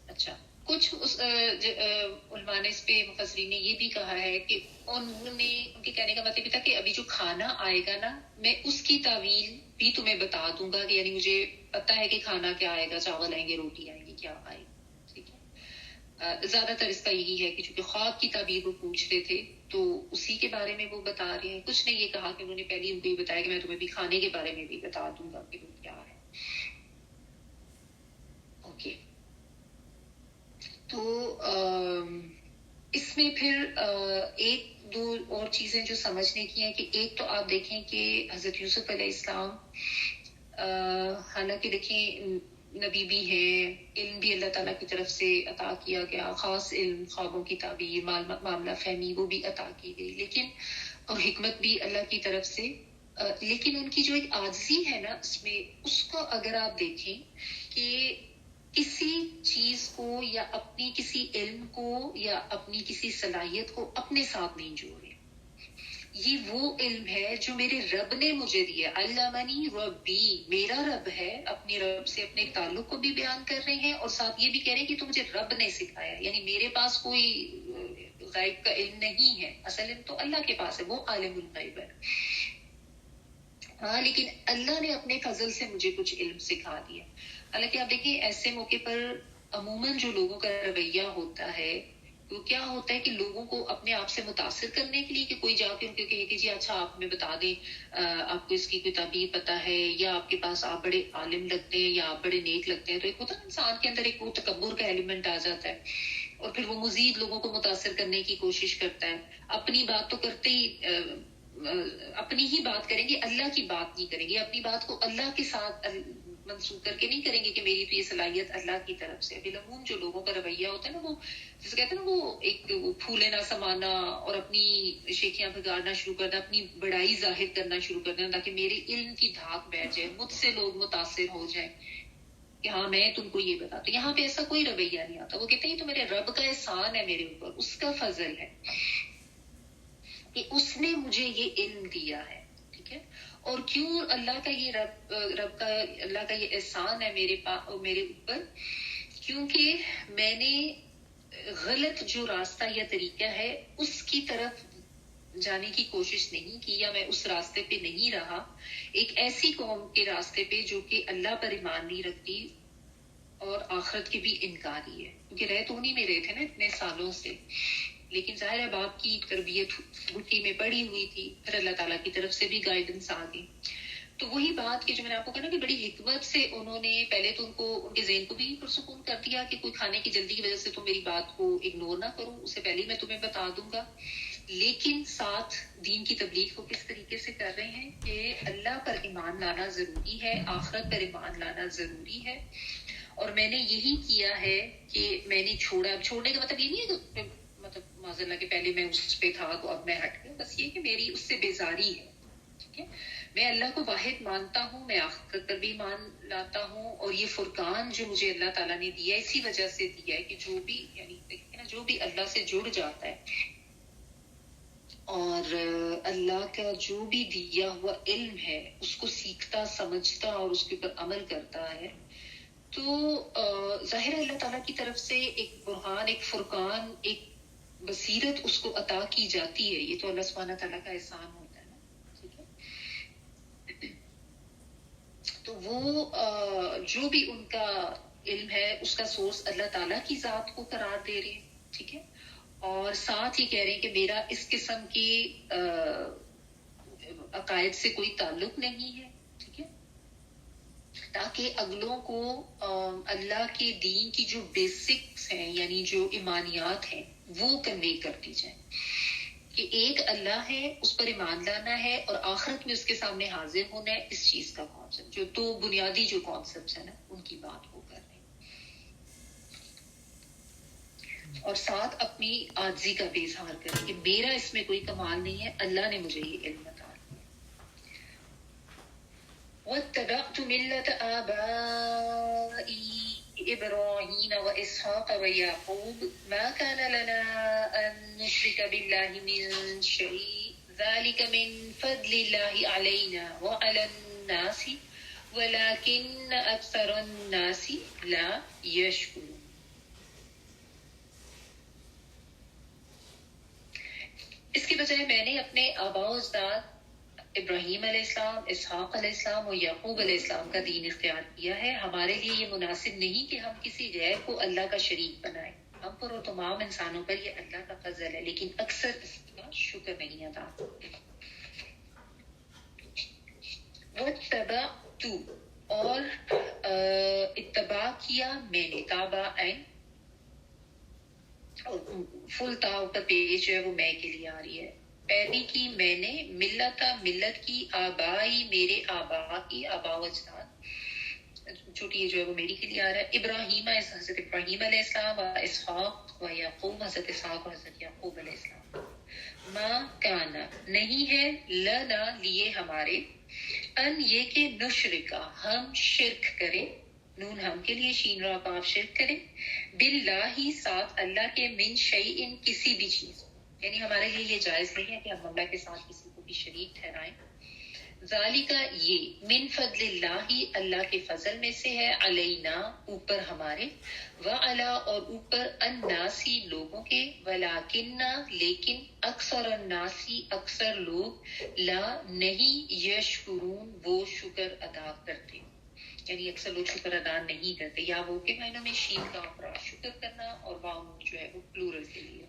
اچھا, کچھ علماء نے اس پہ مفسرین نے یہ بھی کہا ہے کہ انہوں نے, ان کے کہنے کا مطلب یہ تھا کہ ابھی جو کھانا آئے گا نا, میں اس کی تعویل بھی تمہیں بتا دوں گا, کہ یعنی مجھے پتا ہے کہ کھانا کیا آئے گا, چاول آئیں گے, روٹی آئیں گی, کیا آئے گا, ٹھیک ہے. زیادہ تر اس کا یہی ہے کہ چونکہ خواب کی تعبیر وہ پوچھ رہے تھے تو اسی کے بارے میں وہ بتا رہے ہیں. کچھ نے یہ کہا کہ انہوں نے پہلے ان کو یہ بتایا کہ میں تمہیں بھی کھانے کے بارے میں بھی بتا دوں گا کہ وہ کیا ہے. اوکے, تو اس میں پھر ایک دو اور چیزیں جو سمجھنے کی ہیں, کہ ایک تو آپ دیکھیں کہ حضرت یوسف علیہ السلام حالانکہ دیکھیں نبی بھی ہیں, علم بھی اللہ تعالیٰ کی طرف سے عطا کیا گیا, خاص علم, خوابوں کی تعبیر, معاملہ فہمی وہ بھی عطا کی گئی, لیکن اور حکمت بھی اللہ کی طرف سے, لیکن ان کی جو ایک عاجزی ہے نا اس میں, اس کو اگر آپ دیکھیں کہ کسی چیز کو یا اپنی کسی علم کو یا اپنی کسی صلاحیت کو اپنے ساتھ نہیں جوڑے. یہ وہ علم ہے جو میرے رب نے مجھے دیا, علمنی ربی, میرا رب ہے, اپنے رب سے اپنے تعلق کو بھی بیان کر رہے ہیں اور ساتھ یہ بھی کہہ رہے ہیں کہ تو مجھے رب نے سکھایا, یعنی میرے پاس کوئی غیب کا علم نہیں ہے, اصل علم تو اللہ کے پاس ہے, وہ عالم الغیب ہے. ہاں, لیکن اللہ نے اپنے فضل سے مجھے کچھ علم سکھا دیا. حالانکہ آپ دیکھیں ایسے موقع پر عموماً جو لوگوں کا رویہ ہوتا ہے وہ کیا ہوتا ہے کہ لوگوں کو اپنے آپ سے متاثر کرنے کے لیے کہ کوئی جا کے ان کو کہے کہ جی اچھا آپ ہمیں بتا دیں آپ کو اس کی کوئی تعبیر پتہ ہے یا آپ کے پاس آپ بڑے عالم لگتے ہیں یا آپ بڑے نیک لگتے ہیں، تو ایک ہوتا ہے انسان کے اندر ایک وہ تکبر کا ایلیمنٹ آ جاتا ہے اور پھر وہ مزید لوگوں کو متاثر کرنے کی کوشش کرتا ہے. اپنی بات تو کرتے ہی اپنی ہی بات کریں گے، اللہ کی بات نہیں کریں گے، اپنی بات کو اللہ کے ساتھ منسوخ کر کے نہیں کریں گے کہ میری تو یہ صلاحیت اللہ کی طرف سے. بالعموم جو لوگوں کا رویہ ہوتا ہے نا، وہ جسے کہتے ہیں نا وہ ایک وہ پھولے نہ سمانا اور اپنی شیخیاں بگاڑنا شروع کرنا، اپنی بڑائی ظاہر کرنا شروع کرنا تاکہ میرے علم کی دھاک بیٹھ جائے، مجھ سے لوگ متاثر ہو جائیں کہ ہاں میں تم کو یہ بتاتا. یہاں پہ ایسا کوئی رویہ نہیں آتا. وہ کہتے ہیں یہ تو میرے رب کا احسان ہے میرے اوپر، اس کا فضل ہے کہ اس نے مجھے یہ علم دیا ہے. ٹھیک ہے. اور کیوں اللہ کا یہ رب کا اللہ کا یہ احسان ہے میرے اوپر؟ کیونکہ میں نے غلط جو راستہ یا طریقہ ہے اس کی طرف جانے کی کوشش نہیں کی، یا میں اس راستے پہ نہیں رہا، ایک ایسی قوم کے راستے پہ جو کہ اللہ پر ایمان نہیں رکھتی اور آخرت کے بھی انکاری ہے. کیونکہ رہ تو انہیں میں رہے تھے نا اتنے سالوں سے، لیکن ظاہر ہے باپ کی تربیت گٹی میں پڑی ہوئی تھی، پھر اللہ تعالیٰ کی طرف سے بھی گائیڈنس آ گئی. تو وہی بات کہ جو میں نے آپ کو کہا نا کہ بڑی حکمت سے انہوں نے پہلے تو ان کے ذہن کو بھی پرسکون کر دیا کہ کوئی کھانے کی جلدی کی وجہ سے تم میری بات کو اگنور نہ کرو، اس سے پہلے میں تمہیں بتا دوں گا. لیکن ساتھ دین کی تبلیغ کو کس طریقے سے کر رہے ہیں کہ اللہ پر ایمان لانا ضروری ہے، آخرت پر ایمان لانا ضروری ہے. اور میں نے یہی کیا ہے کہ میں نے چھوڑنے کا مطلب یہ نہیں ہے کہ مطلب معاذ اللہ کہ پہلے میں اس پہ تھا تو اب میں ہٹ گیا، بس یہ کہ میری اس سے بیزاری ہے. ٹھیک ہے. میں اللہ کو واحد مانتا ہوں، میں آخرت پر بھی مان لاتا ہوں، اور یہ فرقان جو مجھے اللہ تعالیٰ نے دیا ہے اسی وجہ سے دیا ہے کہ جو بھی یعنی جو بھی اللہ سے جڑ جاتا ہے اور اللہ کا جو بھی دیا ہوا علم ہے اس کو سیکھتا سمجھتا اور اس کے اوپر عمل کرتا ہے، تو ظاہر اللہ تعالیٰ کی طرف سے ایک برہان، ایک فرقان، ایک بصیرت اس کو عطا کی جاتی ہے. یہ تو اللہ سبحانہ تعالیٰ کا احسان ہوتا ہے نا. ٹھیک ہے. تو وہ جو بھی ان کا علم ہے اس کا سورس اللہ تعالیٰ کی ذات کو قرار دے رہے ہیں. ٹھیک ہے. اور ساتھ ہی کہہ رہے ہیں کہ میرا اس قسم کی عقائد سے کوئی تعلق نہیں ہے. ٹھیک ہے. تاکہ اگلوں کو اللہ کے دین کی جو بیسکس ہیں یعنی جو ایمانیات ہیں وہ کنوے کر دی جائیں کہ ایک اللہ ہے، اس پر ایمان لانا ہے اور آخرت میں اس کے سامنے حاضر ہونا ہے. اس چیز کا کانسیپٹ جو دو بنیادی جو کانسیپٹس ہیں نا ان کی بات وہ کر رہے ہیں، اور ساتھ اپنی عاجزی کا بھی اظہار کریں کہ میرا اس میں کوئی کمال نہیں ہے، اللہ نے مجھے یہ علم عطا کیا. واتبعت ملة آبائي إبراهيم وإسحاق ويعقوب ما كان لنا أن نشرك بالله من شيء ذلك من فضل الله علينا وعلى الناس ولكن أكثر الناس لا يشكرون. اس کے بجائے میں نے اپنے آباء و اجداد ابراہیم علیہ السلام، اسحاق علیہ السلام اور یعقوب علیہ السلام کا دین اختیار کیا ہے. ہمارے لیے یہ مناسب نہیں کہ ہم کسی غیر کو اللہ کا شریک بنائیں. ہم پر اور تمام انسانوں پر یہ اللہ کا فضل ہے، لیکن اکثر اس کا شکر نہیں ادا کرتے. واتبعت اور اتباع کیا میں نے، تابعین فل تا اوپر پیج جو ہے وہ میں کے لیے آ رہی ہے. پیروی کی میں نے، ملت کی، آبائی میرے آبا کی، آبا و اجداد چھوٹی جو ہے وہ میری کے لیے آ رہا ہے. ابراہیم حضرت ابراہیم علیہ السلام، و اسحاق و یعقوب حضرت اسحاق و حضرت یعقوب علیہ السلام. ما کانا نہیں ہے، لنا لیے ہمارے، ان یہ کہ نشرکا ہم شرک کریں، نون ہم کے لیے، شین را آپ شرک کریں، باللہ ساتھ اللہ کے، من شیئن کسی بھی چیز، یعنی ہمارے لیے یہ جائز نہیں ہے کہ ہم اللہ کے ساتھ کسی کو بھی شریک ٹھہرائیں. ذالک یہ، من فضل اللہ اللہ کے فضل میں سے ہے، علینا اوپر ہمارے، وعلا اور اوپر، الناسی لوگوں کے، ولیکن لیکن، اکثر الناسی اکثر لوگ، لا نہیں، یشکرون وہ شکر ادا کرتے. یعنی اکثر لوگ شکر ادا نہیں کرتے، یا وہ کے معنوں میں شین کا افراد شکر کرنا اور وام جو ہے وہ پلورل کے لیے.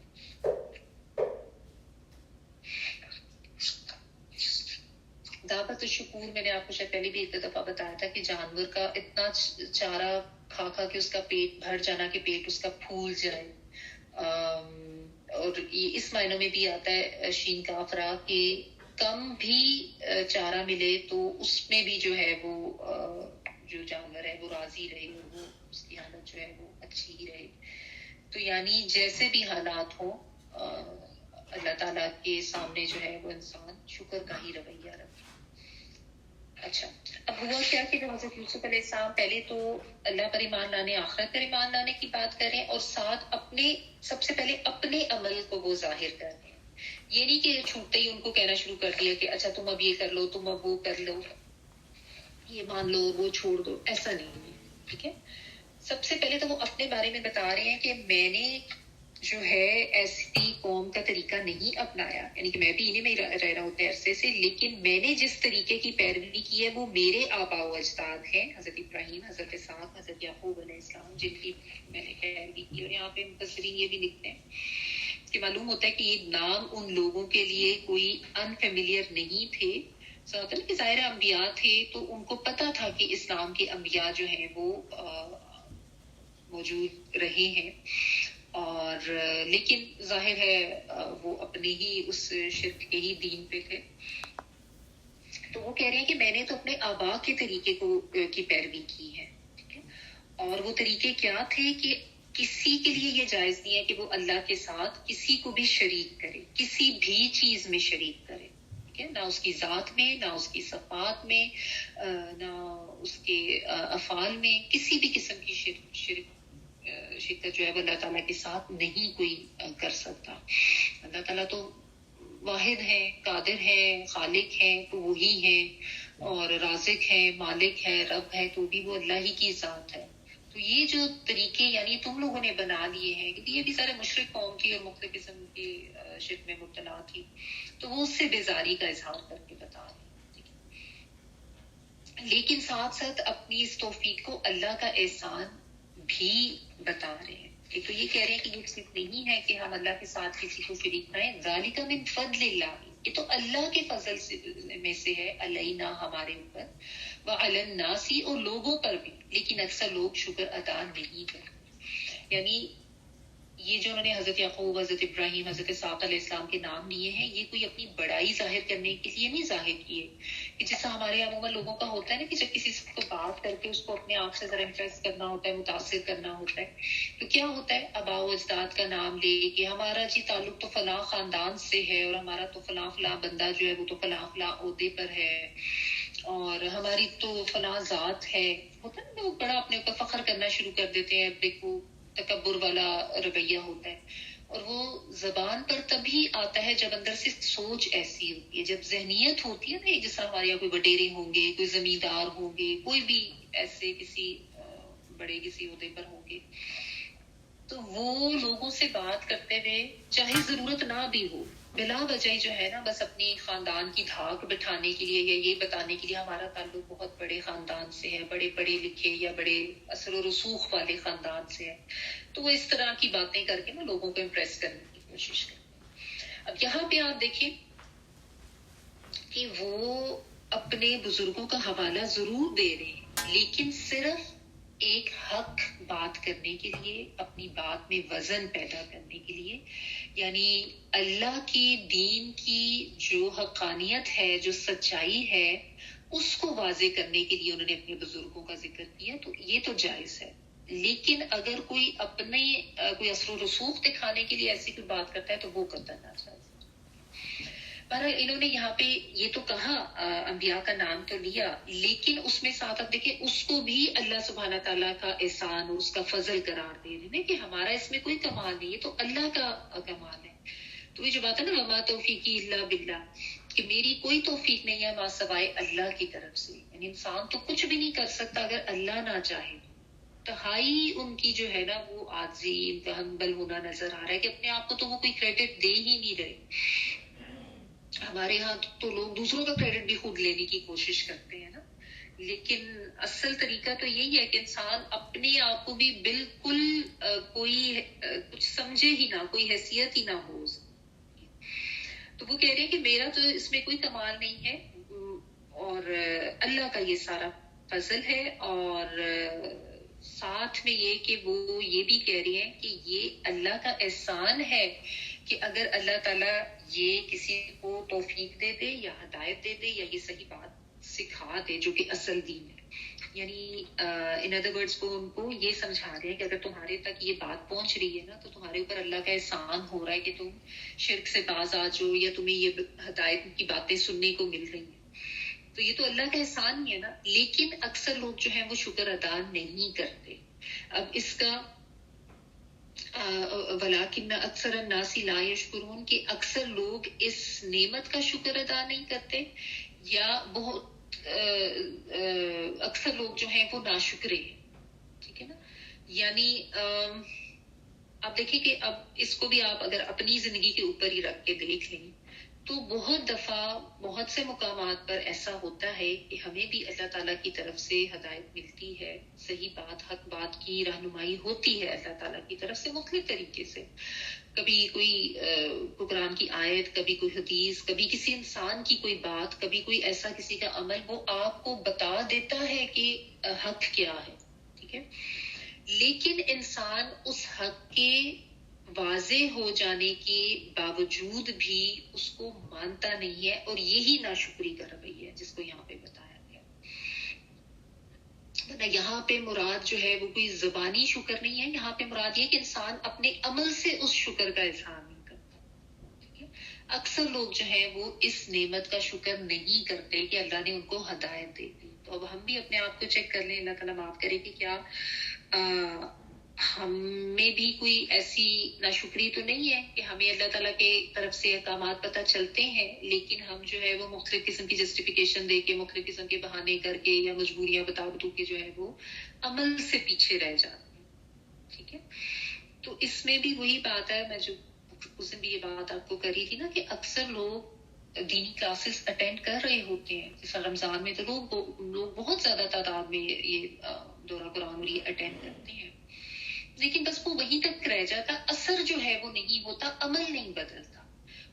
دعوت الشکور میں نے آپ کو شاید پہلے بھی ایک دفعہ بتایا تھا کہ جانور کا اتنا چارہ کھا کھا کے اس کا پیٹ بھر جانا کہ پیٹ اس کا پھول جائے، اور یہ اس معنوں میں بھی آتا ہے شین کا افرا کہ کم بھی چارہ ملے تو اس میں بھی جو ہے وہ جو جانور ہے وہ راضی رہے اور وہ اس کی حالت جو ہے وہ اچھی ہی رہے. تو یعنی جیسے بھی حالات ہوں اللہ تعالیٰ کے سامنے جو ہے وہ انسان شکر کا ہی رویہ رکھے. اچھا، اب ہوا کیا کہ حضرت یوسف علیہ السلام پہلے تو اللہ پر ایمان لانے، آخرت پر ایمان لانے کی بات کریں، اور ساتھ سب سے پہلے اپنے عمل کو وہ ظاہر کر رہے ہیں. یہ نہیں کہ چھوٹتے ہی ان کو کہنا شروع کر دیا کہ اچھا تم اب یہ کر لو، تم اب وہ کر لو، یہ مان لو، وہ چھوڑ دو، ایسا نہیں ہے. ٹھیک ہے، سب سے پہلے تو وہ اپنے بارے میں بتا رہے ہیں کہ میں نے جو ہے ایسی قوم کا طریقہ نہیں اپنایا، یعنی کہ میں بھی انہیں میں رہ رہا ہوتا ہے عرصے سے، لیکن میں نے جس طریقے کی پیروی کی ہے وہ میرے آباء و اجداد ہیں، حضرت ابراہیم، حضرت اسحاق، حضرت یعقوب علیہ السلام، جن کی میں نے پیروی کی. اور یہاں پہ مفسرین یہ بھی لکھتے ہیں کہ معلوم ہوتا ہے کہ یہ نام ان لوگوں کے لیے کوئی انفیملیئر نہیں تھے. سوال کہ ظاہر انبیاء تھے تو ان کو پتا تھا کہ اسلام کے انبیاء جو ہیں وہ موجود رہے ہیں، اور لیکن ظاہر ہے وہ اپنے ہی اس شرک کے ہی دین پہ تھے. تو وہ کہہ رہے ہیں کہ میں نے تو اپنے آباء کے طریقے کی پیروی کی ہے. ٹھیک ہے، اور وہ طریقے کیا تھے کہ کسی کے لیے یہ جائز نہیں ہے کہ وہ اللہ کے ساتھ کسی کو بھی شریک کرے، کسی بھی چیز میں شریک کرے. نہ اس کی ذات میں، نہ اس کی صفات میں، نہ اس کے افعال میں، کسی بھی قسم کی شرکت جو ہے وہ اللہ تعالیٰ کے ساتھ نہیں کوئی کر سکتا. اللہ تعالیٰ تو واحد ہے، قادر ہے، خالق ہے تو وہی ہے، اور رازق ہے، مالک ہے، رب ہے تو بھی وہ اللہ ہی کی ذات ہے. تو یہ جو طریقے یعنی تم لوگوں نے بنا لیے ہیں، کیونکہ یہ بھی سارے مشرک قوم کی اور مختلف قسم کی شرک میں مبتلا تھی، تو وہ اس سے بیزاری کا اظہار کر کے بتا رہے ہیں، لیکن ساتھ ساتھ اپنی اس توفیق کو اللہ کا احسان بھی بتا رہے ہیں. ایک تو یہ کہہ رہے ہیں کہ یہ صرف نہیں ہے کہ ہم اللہ کے ساتھ کسی کو شریک کریں، ذالک من فضل اللہ، یہ تو اللہ کے فضل میں سے ہے، علینا ہمارے اوپر، وعلی الناس اور لوگوں پر بھی، لیکن اکثر لوگ شکر ادا نہیں کرتے. یعنی یہ جو انہوں نے حضرت یعقوب، حضرت ابراہیم، حضرت اسحاق علیہ السلام کے نام لیے ہیں، یہ کوئی اپنی بڑائی ظاہر کرنے کے لیے نہیں ظاہر کیے، کہ جس طرح ہمارے عموماً لوگوں کا ہوتا ہے نا کہ جب کسی کو بات کر کے اس کو اپنے آپ سے ذرا امپریس کرنا ہوتا ہے، متاثر کرنا ہوتا ہے، تو کیا ہوتا ہے آباء و اجداد کا نام لے کہ ہمارا جی تعلق تو فلاں خاندان سے ہے، اور ہمارا تو فلاں فلاں بندہ جو ہے وہ تو فلاں فلاں عہدے پر ہے، اور ہماری تو فلاں ذات ہے. ہوتا ہے نا لوگ بڑا اپنے اوپر فخر کرنا شروع کر دیتے ہیں، دیکھو تکبر والا رویہ ہوتا ہے. اور وہ زبان پر تبھی آتا ہے جب اندر سے سوچ ایسی ہوتی ہے، جب ذہنیت ہوتی ہے نا، جس طرح ہمارے یہاں کوئی وڈیرے ہوں گے، کوئی زمیندار ہوں گے، کوئی بھی ایسے کسی بڑے کسی عہدے پر ہوں گے، تو وہ لوگوں سے بات کرتے ہوئے چاہے ضرورت نہ بھی ہو، بلا وجہ جو ہے نا بس اپنی خاندان کی دھاک بٹھانے کے لیے یا یہ بتانے کے لیے ہمارا تعلق بہت بڑے خاندان سے ہے، بڑے پڑھے لکھے یا بڑے اثر و رسوخ والے خاندان سے ہے، تو وہ اس طرح کی باتیں کر کے نا لوگوں کو امپریس کرنے کی کوشش کرتے ہیں. اب یہاں پہ آپ دیکھیں کہ وہ اپنے بزرگوں کا حوالہ ضرور دے رہے ہیں، لیکن صرف ایک حق بات کرنے کے لیے، اپنی بات میں وزن پیدا کرنے کے لیے، یعنی اللہ کی دین کی جو حقانیت ہے، جو سچائی ہے، اس کو واضح کرنے کے لیے انہوں نے اپنے بزرگوں کا ذکر کیا. تو یہ تو جائز ہے، لیکن اگر کوئی اپنے کوئی اثر و رسوخ دکھانے کے لیے ایسی کوئی بات کرتا ہے تو وہ قطعاً ناجائز. پر انہوں نے یہاں پہ یہ تو کہا، انبیاء کا نام تو لیا، لیکن اس میں ساتھ اب دیکھیں اس کو بھی اللہ سبحانہ تعالیٰ کا احسان اور اس کا فضل قرار دے رہے ہیں کہ ہمارا اس میں کوئی کمال نہیں ہے، تو اللہ کا کمال ہے. تو یہ جو بات ہے نا وما توفیقی الا باللہ، کہ میری کوئی توفیق نہیں ہے ماں سوائے اللہ کی طرف سے، یعنی انسان تو کچھ بھی نہیں کر سکتا اگر اللہ نہ چاہے. تہائی ان کی جو ہے نا وہ عاجزی، ان کا ہمبل ہونا نظر آ رہا ہے کہ اپنے آپ کو تو وہ کوئی کریڈٹ دے ہی نہیں رہے. ہمارے ہاں تو لوگ دوسروں کا کریڈٹ بھی خود لینے کی کوشش کرتے ہیں نا، لیکن اصل طریقہ تو یہی ہے کہ انسان اپنے آپ کو بھی بالکل کوئی کچھ سمجھے ہی نہ، کوئی حیثیت ہی نہ ہو. تو وہ کہہ رہے ہیں کہ میرا تو اس میں کوئی کمال نہیں ہے، اور اللہ کا یہ سارا فضل ہے. اور ساتھ میں یہ کہ وہ یہ بھی کہہ رہے ہیں کہ یہ اللہ کا احسان ہے کہ اگر اللہ تعالیٰ یہ کسی کو توفیق دے دے یا ہدایت دے دے یا یہ صحیح بات سکھا دے جو کہ اصل دین ہے. یعنی ان ادر ورڈز وہ ان کو یہ سمجھا رہے ہیں کہ اگر تمہارے تک یہ بات پہنچ رہی ہے نا تو تمہارے اوپر اللہ کا احسان ہو رہا ہے کہ تم شرک سے باز آ جاؤ یا تمہیں یہ ہدایت کی باتیں سننے کو مل رہی ہیں. تو یہ تو اللہ کا احسان ہی ہے نا. لیکن اکثر لوگ جو ہیں وہ شکر ادا نہیں کرتے. اب اس کا ولیکن اکثر الناس لا یشکرون کہ اکثر لوگ اس نعمت کا شکر ادا نہیں کرتے، یا بہت اکثر لوگ جو ہیں وہ ناشکرے ہیں. ٹھیک ہے نا. یعنی آپ دیکھیں کہ اب اس کو بھی آپ اگر اپنی زندگی کے اوپر ہی رکھ کے دیکھ لیں تو بہت دفعہ بہت سے مقامات پر ایسا ہوتا ہے کہ ہمیں بھی اللہ تعالیٰ کی طرف سے ہدایت ملتی ہے، صحیح بات حق بات کی رہنمائی ہوتی ہے اللہ تعالیٰ کی طرف سے مختلف طریقے سے. کبھی کوئی قرآن کی آیت، کبھی کوئی حدیث، کبھی کسی انسان کی کوئی بات، کبھی کوئی ایسا کسی کا عمل وہ آپ کو بتا دیتا ہے کہ حق کیا ہے. ٹھیک ہے. لیکن انسان اس حق کے واضح ہو جانے کے باوجود بھی اس کو مانتا نہیں ہے، اور یہی ناشکری کا رویہ ہے جس کو یہاں پہ بتایا گیا. یہاں پہ مراد جو ہے وہ کوئی زبانی شکر نہیں ہے، یہاں پہ مراد یہ کہ انسان اپنے عمل سے اس شکر کا اظہار نہیں کرتا. ٹھیک ہے. اکثر لوگ جو ہے وہ اس نعمت کا شکر نہیں کرتے کہ اللہ نے ان کو ہدایت دے دی. تو اب ہم بھی اپنے آپ کو چیک کر لیں، اللہ تعالیٰ معاف کرے کہ کیا ہم میں بھی کوئی ایسی ناشکری تو نہیں ہے کہ ہمیں اللہ تعالیٰ کے طرف سے احکامات پتہ چلتے ہیں لیکن ہم جو ہے وہ مختلف قسم کی جسٹیفیکیشن دے کے، مختلف قسم کے بہانے کر کے یا مجبوریاں بتا بتو کے جو ہے وہ عمل سے پیچھے رہ جاتے ہیں. ٹھیک ہے. تو اس میں بھی وہی بات ہے، میں جو اس دن بھی یہ بات آپ کو کری تھی نا کہ اکثر لوگ دینی کلاسز اٹینڈ کر رہے ہوتے ہیں. جیسا رمضان میں تو لوگ بہت زیادہ تعداد میں یہ دورہ قرآن یہ اٹینڈ کرتے ہیں، لیکن بس وہ وہیں تک رہ جاتا، اثر جو ہے وہ نہیں ہوتا، عمل نہیں بدلتا.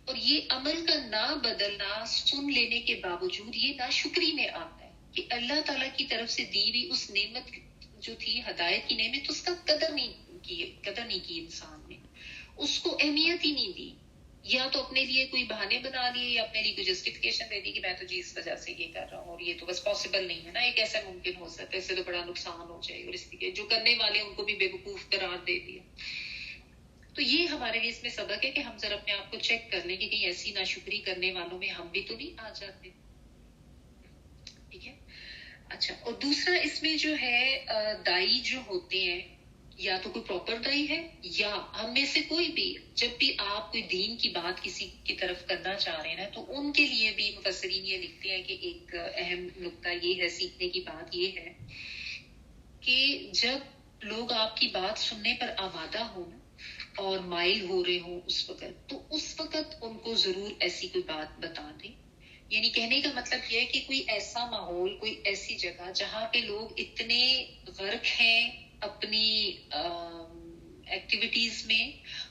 اور یہ عمل کا نہ بدلنا سن لینے کے باوجود یہ ناشکری میں آتا ہے کہ اللہ تعالیٰ کی طرف سے دی ہوئی اس نعمت جو تھی ہدایت کی نعمت، اس کا قدر نہیں کی انسان نے، اس کو اہمیت ہی نہیں دی. یا تو اپنے لیے کوئی بہانے بنا لیے یا اپنے لیے کوئی جسٹیفیکیشن دے دی کہ میں تو جی اس وجہ سے یہ کر رہا ہوں اور یہ تو بس پاسبل نہیں ہے نا، یہ کیسے ممکن ہو سکتا ہے، اس سے تو بڑا نقصان ہو جائے گا، اور اس لیے جو کرنے والے ان کو بھی بے وقوف قرار دے دیا. تو یہ ہمارے لیے اس میں سبق ہے کہ ہم ذرا اپنے آپ کو چیک کر لیں کہ کہیں ایسی ناشکری کرنے والوں میں ہم بھی تو نہیں آ جاتے. ٹھیک ہے. اچھا، اور دوسرا اس میں جو ہے دائی جو ہوتے ہیں، یا تو کوئی پراپر دائی ہے یا ہم میں سے کوئی بھی، جب بھی آپ کوئی دین کی بات کسی کی طرف کرنا چاہ رہے ہیں تو ان کے لیے بھی مفسرین یہ لکھتے ہیں کہ ایک اہم نقطہ یہ ہے، سیکھنے کی بات یہ ہے کہ جب لوگ آپ کی بات سننے پر آمادہ ہوں اور مائل ہو رہے ہوں اس وقت ان کو ضرور ایسی کوئی بات بتا دیں. یعنی کہنے کا مطلب یہ ہے کہ کوئی ایسا ماحول، کوئی ایسی جگہ جہاں پہ لوگ اتنے غرق ہیں اپنی ایکٹیویٹیز میں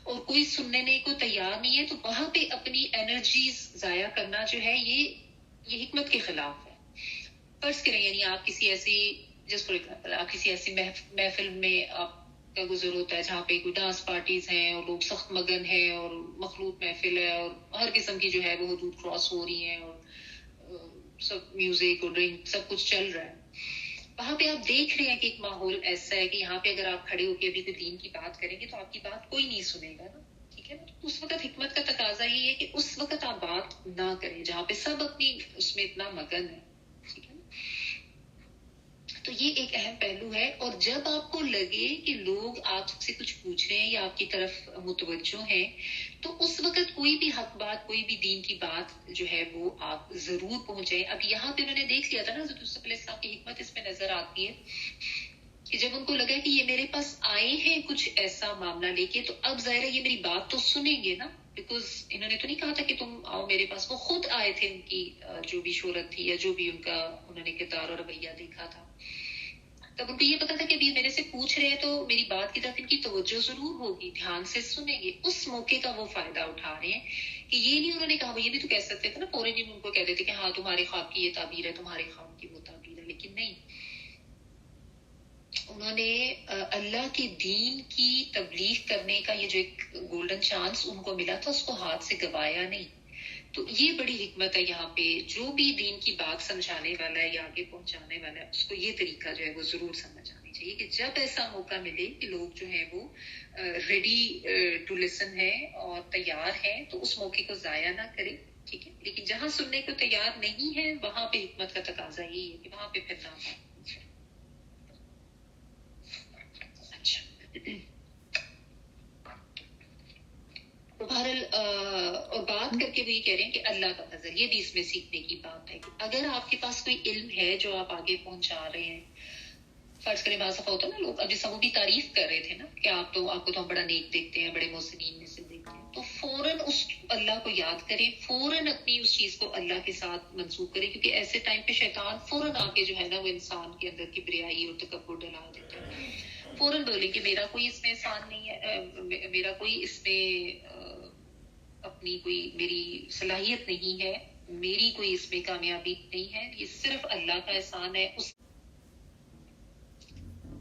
اور کوئی سننے کو تیار نہیں ہے، تو وہاں پہ اپنی انرجیز ضائع کرنا جو ہے یہ حکمت کے خلاف ہے. فرض کریں یعنی آپ کسی ایسی آپ کسی ایسی محفل میں آپ کا گزر ہوتا ہے جہاں پہ کوئی ڈانس پارٹیز ہیں اور لوگ سخت مگن ہیں اور مخلوط محفل ہے اور ہر قسم کی جو ہے وہ حدود کراس ہو رہی ہیں اور سب میوزک اور ڈرنک سب کچھ چل رہا ہے. وہاں پہ آپ دیکھ رہے ہیں کہ ایک ماحول ایسا ہے کہ یہاں پہ اگر آپ کھڑے ہو کے ابھی کوئی دین کی بات کریں گے تو آپ کی بات کوئی نہیں سنے گا نا. ٹھیک ہے نا. تو اس وقت حکمت کا تقاضا یہ ہے کہ اس وقت آپ بات نہ کریں جہاں پہ سب اپنی اس میں اتنا مگن ہے. ٹھیک ہے نا. تو یہ ایک اہم پہلو ہے. اور جب آپ کو لگے کہ لوگ آپ سے کچھ پوچھ رہے ہیں یا آپ کی طرف متوجہ ہیں تو اس وقت کوئی بھی حق بات، کوئی بھی دین کی بات جو ہے وہ آپ ضرور پہنچائیں. اب یہاں پہ انہوں نے دیکھ لیا تھا نا، حضرت یوسف علیہ السلام کی حکمت اس میں نظر آتی ہے کہ جب ان کو لگا کہ یہ میرے پاس آئے ہیں کچھ ایسا معاملہ لے کے، تو اب ظاہر ہے یہ میری بات تو سنیں گے نا. بیکاز انہوں نے تو نہیں کہا تھا کہ تم آؤ میرے پاس، وہ خود آئے تھے، ان کی جو بھی شہرت تھی یا جو بھی ان کا انہوں نے کردار اور رویہ دیکھا تھا، تب ان کو یہ پتا تھا کہ ابھی میرے سے پوچھ رہے ہیں تو میری بات کی طرف ان کی توجہ ضرور ہوگی، دھیان سے سنیں گے، اس موقع کا وہ فائدہ اٹھا رہے ہیں کہ یہ نہیں انہوں نے کہا، وہ یہ بھی تو کہہ سکتے تھے نا فوراً ہی ان کو کہہ دیتے کہ ہاں تمہارے خواب کی یہ تعبیر ہے، تمہارے خواب کی وہ تعبیر ہے، لیکن نہیں، انہوں نے اللہ کے دین کی تبلیغ کرنے کا یہ جو ایک گولڈن چانس ان کو ملا تھا اس کو ہاتھ سے گوایا نہیں. تو یہ بڑی حکمت ہے یہاں پہ، جو بھی دین کی بات سمجھانے والا ہے یا آگے پہنچانے والا ہے اس کو یہ طریقہ جو ہے وہ ضرور سمجھ آنی چاہیے کہ جب ایسا موقع ملے کہ لوگ جو ہیں وہ ریڈی ٹو لسن ہے اور تیار ہیں تو اس موقع کو ضائع نہ کرے، ٹھیک ہے، لیکن جہاں سننے کو تیار نہیں ہے وہاں پہ حکمت کا تقاضا یہی ہے کہ وہاں پہ پھر نہ ہو. بہرحال اور بات کر کے بھی کہہ رہے ہیں کہ اللہ کا فضل، یہ بھی اس میں سیکھنے کی بات ہے کہ اگر آپ کے پاس کوئی علم ہے جو آپ آگے پہنچا رہے ہیں، فرض کریں بعض دفعہ ہوتا ہے نا لوگ، اب جیسا وہ بھی تعریف کر رہے تھے نا کہ آپ کو تو ہم بڑا نیک دیکھتے ہیں، بڑے محسنین میں سے دیکھتے ہیں، تو فوراً اس اللہ کو یاد کریں، فوراً اپنی اس چیز کو اللہ کے ساتھ منسوخ کریں، کیونکہ ایسے ٹائم پہ شیطان فوراً آ کے جو ہے نا وہ انسان کے اندر کبریائی اور تکبر ڈلا دیتا ہے. فوراً بولیں کہ میرا کوئی اس میں احسان نہیں ہے، میرا کوئی اس میں اپنی کوئی میری صلاحیت نہیں ہے، میری کوئی اس میں کامیابی نہیں ہے، یہ صرف اللہ کا احسان ہے.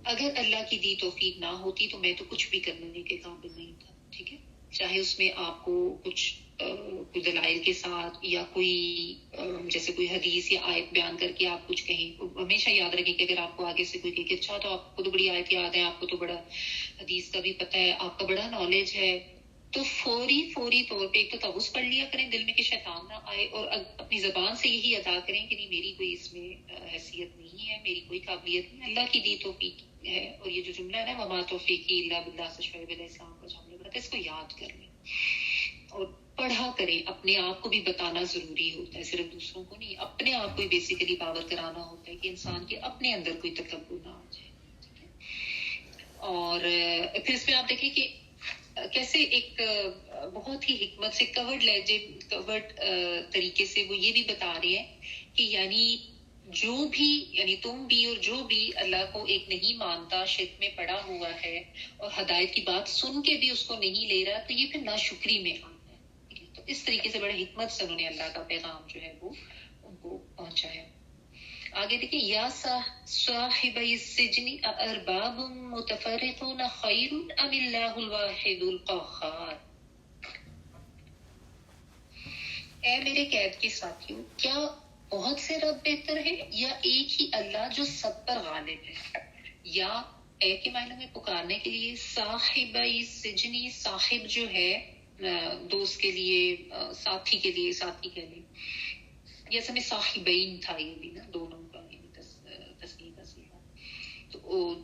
اگر اللہ کی دی توفیق نہ ہوتی تو میں تو کچھ بھی کرنے کے قابل نہیں تھا، ٹھیک ہے، چاہے اس میں آپ کو کچھ کوئی دلائل کے ساتھ یا کوئی جیسے کوئی حدیث یا آیت بیان کر کے آپ کچھ کہیں. ہمیشہ یاد رکھیں کہ اگر آپ کو آگے سے کوئی کہ اچھا تو آپ کو تو بڑی آیت یاد ہے، آپ کو تو بڑا حدیث کا بھی پتہ ہے، آپ کا بڑا نالج ہے، تو فوری طور پہ ایک تو تبوس پڑھ لیا کریں دل میں کہ شیطان نہ آئے، اور اپنی زبان سے یہی ادا کریں کہ نہیں میری کوئی اس میں حیثیت نہیں ہے، میری کوئی قابلیت نہیں، اللہ کی دی توفیق ہے. اور یہ جو جملہ ہے نا وما توفیقی الا باللہ سے شعیب علیہ السلام کا جملہ بڑا تھا، اس کو یاد کر لیں اور پڑھا کریں. اپنے آپ کو بھی بتانا ضروری ہوتا ہے، صرف دوسروں کو نہیں، اپنے آپ کو بھی بیسیکلی پاور کرانا ہوتا ہے کہ انسان کے اپنے اندر کوئی تکبر نہ ہو جائے. اور پھر اس میں آپ دیکھیں کہ کیسے ایک بہت ہی حکمت سے کورڈ طریقے سے وہ یہ بھی بتا رہے ہیں کہ یعنی تم بھی اور جو بھی اللہ کو ایک نہیں مانتا، شرک میں پڑا ہوا ہے اور ہدایت کی بات سن کے بھی اس کو نہیں لے رہا، تو یہ پھر ناشکری میں آتا ہے. تو اس طریقے سے بڑے حکمت سے انہوں نے اللہ کا پیغام جو ہے وہ ان کو پہنچایا. آگے دیکھیں، یا صاحبی السجن ارباب متفرقون خیر ام اللہ الواحد القہار. اے میرے قید کے ساتھیوں، کیا بہت سے رب بہتر ہے یا ایک ہی اللہ جو سب پر غالب ہے؟ یا اے کے معنی میں پکارنے کے لیے صاحبی السجن، صاحب جو ہے دوست کے لیے، ساتھی کے لیے، ساتھی کے لیے، یہ اصل میں صاحبین تھا، یہ بھی نا دونوں کا تصنیع کا صیغہ، تو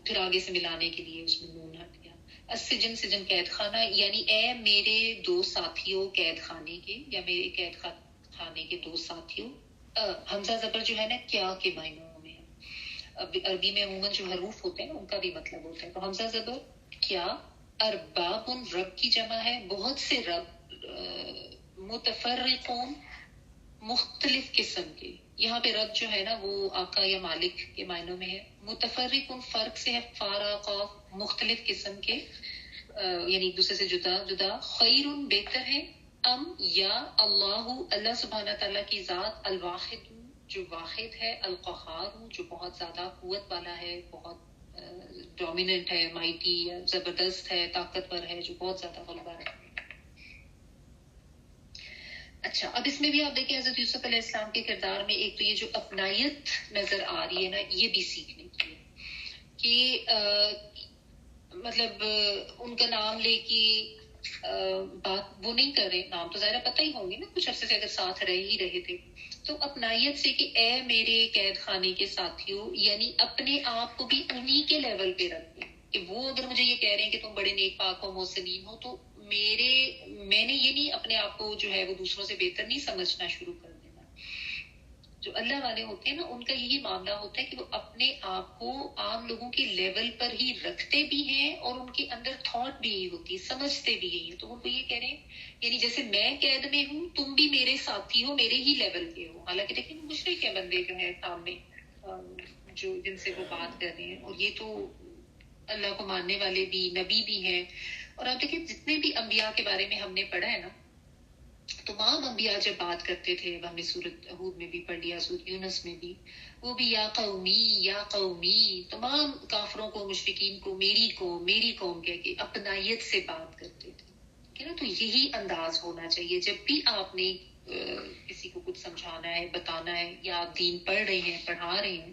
پھر آگے سے ملانے کے لیے اس میں نون ہٹ گیا. السجن، سجن قید خانہ، یعنی اے میرے دو ساتھیوں قید خانے کے، یا میرے قید خانے کے دو ساتھیوں. حمزہ زبر جو ہے نا کیا کے معنوں میں ہے، عربی میں عموماً جو حروف ہوتے ہیں ان کا بھی مطلب ہوتا ہے. تو حمزہ زبر کیا، ارباب رب کی جمع ہے، بہت سے رب، متفرقون مختلف قسم کے. یہاں پہ رب جو ہے نا وہ آقا یا مالک کے معنوں میں ہے. متفرق ان فرق سے ہے، فارق، مختلف قسم کے، یعنی ایک دوسرے سے جدا جدا. خیر بہتر ہے، ام یا اللہ سبحانہ تعالیٰ کی ذات، الواحد جو واحد ہے، القہار جو بہت زیادہ قوت والا ہے، بہت ڈومیننٹ ہے، مائٹی زبردست ہے، طاقتور ہے، جو بہت زیادہ غلبہ ہے. اچھا، اب اس میں بھی آپ دیکھیں حضرت یوسف علیہ السلام کے کردار میں ایک تو یہ جو اپنائیت نظر آ رہی ہے نا، یہ بھی سیکھنے کی ہے کہ مطلب ان کا نام لے کے بات وہ نہیں کر رہے، نام تو ظاہر پتہ ہی ہوں گے نا، کچھ عرصے سے اگر ساتھ رہ ہی رہے تھے، تو اپنائیت سے کہ اے میرے قید خانے کے ساتھیوں، یعنی اپنے آپ کو بھی انہی کے لیول پہ رکھیں کہ وہ اگر مجھے یہ کہہ رہے ہیں کہ تم بڑے نیک پاک ہو، محسنین ہو، تو میں نے یہ نہیں اپنے آپ کو جو ہے وہ دوسروں سے بہتر نہیں سمجھنا شروع کر دینا. جو اللہ والے ہوتے ہیں نا ان کا یہی معاملہ ہوتا ہے کہ وہ اپنے آپ کو عام لوگوں کے لیول پر ہی رکھتے بھی ہیں اور ان کے اندر تھاٹ بھی یہی ہوتی ہے, سمجھتے بھی یہی ہے. تو وہ یہ کہہ رہے ہیں یعنی جیسے میں قید میں ہوں تم بھی میرے ساتھی ہو, میرے ہی لیول کے ہو. حالانکہ دیکھیں مشرک ہے بندے جو ہے سامنے جو جن سے وہ بات کر رہے ہیں, اور یہ تو اللہ کو ماننے والے بھی نبی بھی ہیں. اور آپ دیکھیں جتنے بھی انبیاء کے بارے میں ہم نے پڑھا ہے نا, تمام انبیاء جب بات کرتے تھے, ہم نے سورۃ ہود میں بھی پڑھ لیا, سورۃ یونس میں بھی, وہ بھی یا قومی تمام کافروں کو مشرکین کو میری قوم کہہ کے اپنائیت سے بات کرتے تھے. ٹھیک ہے نا, تو یہی انداز ہونا چاہیے جب بھی آپ نے کسی کو کچھ سمجھانا ہے, بتانا ہے, یا آپ دین پڑھ رہے ہیں, پڑھا رہے ہیں,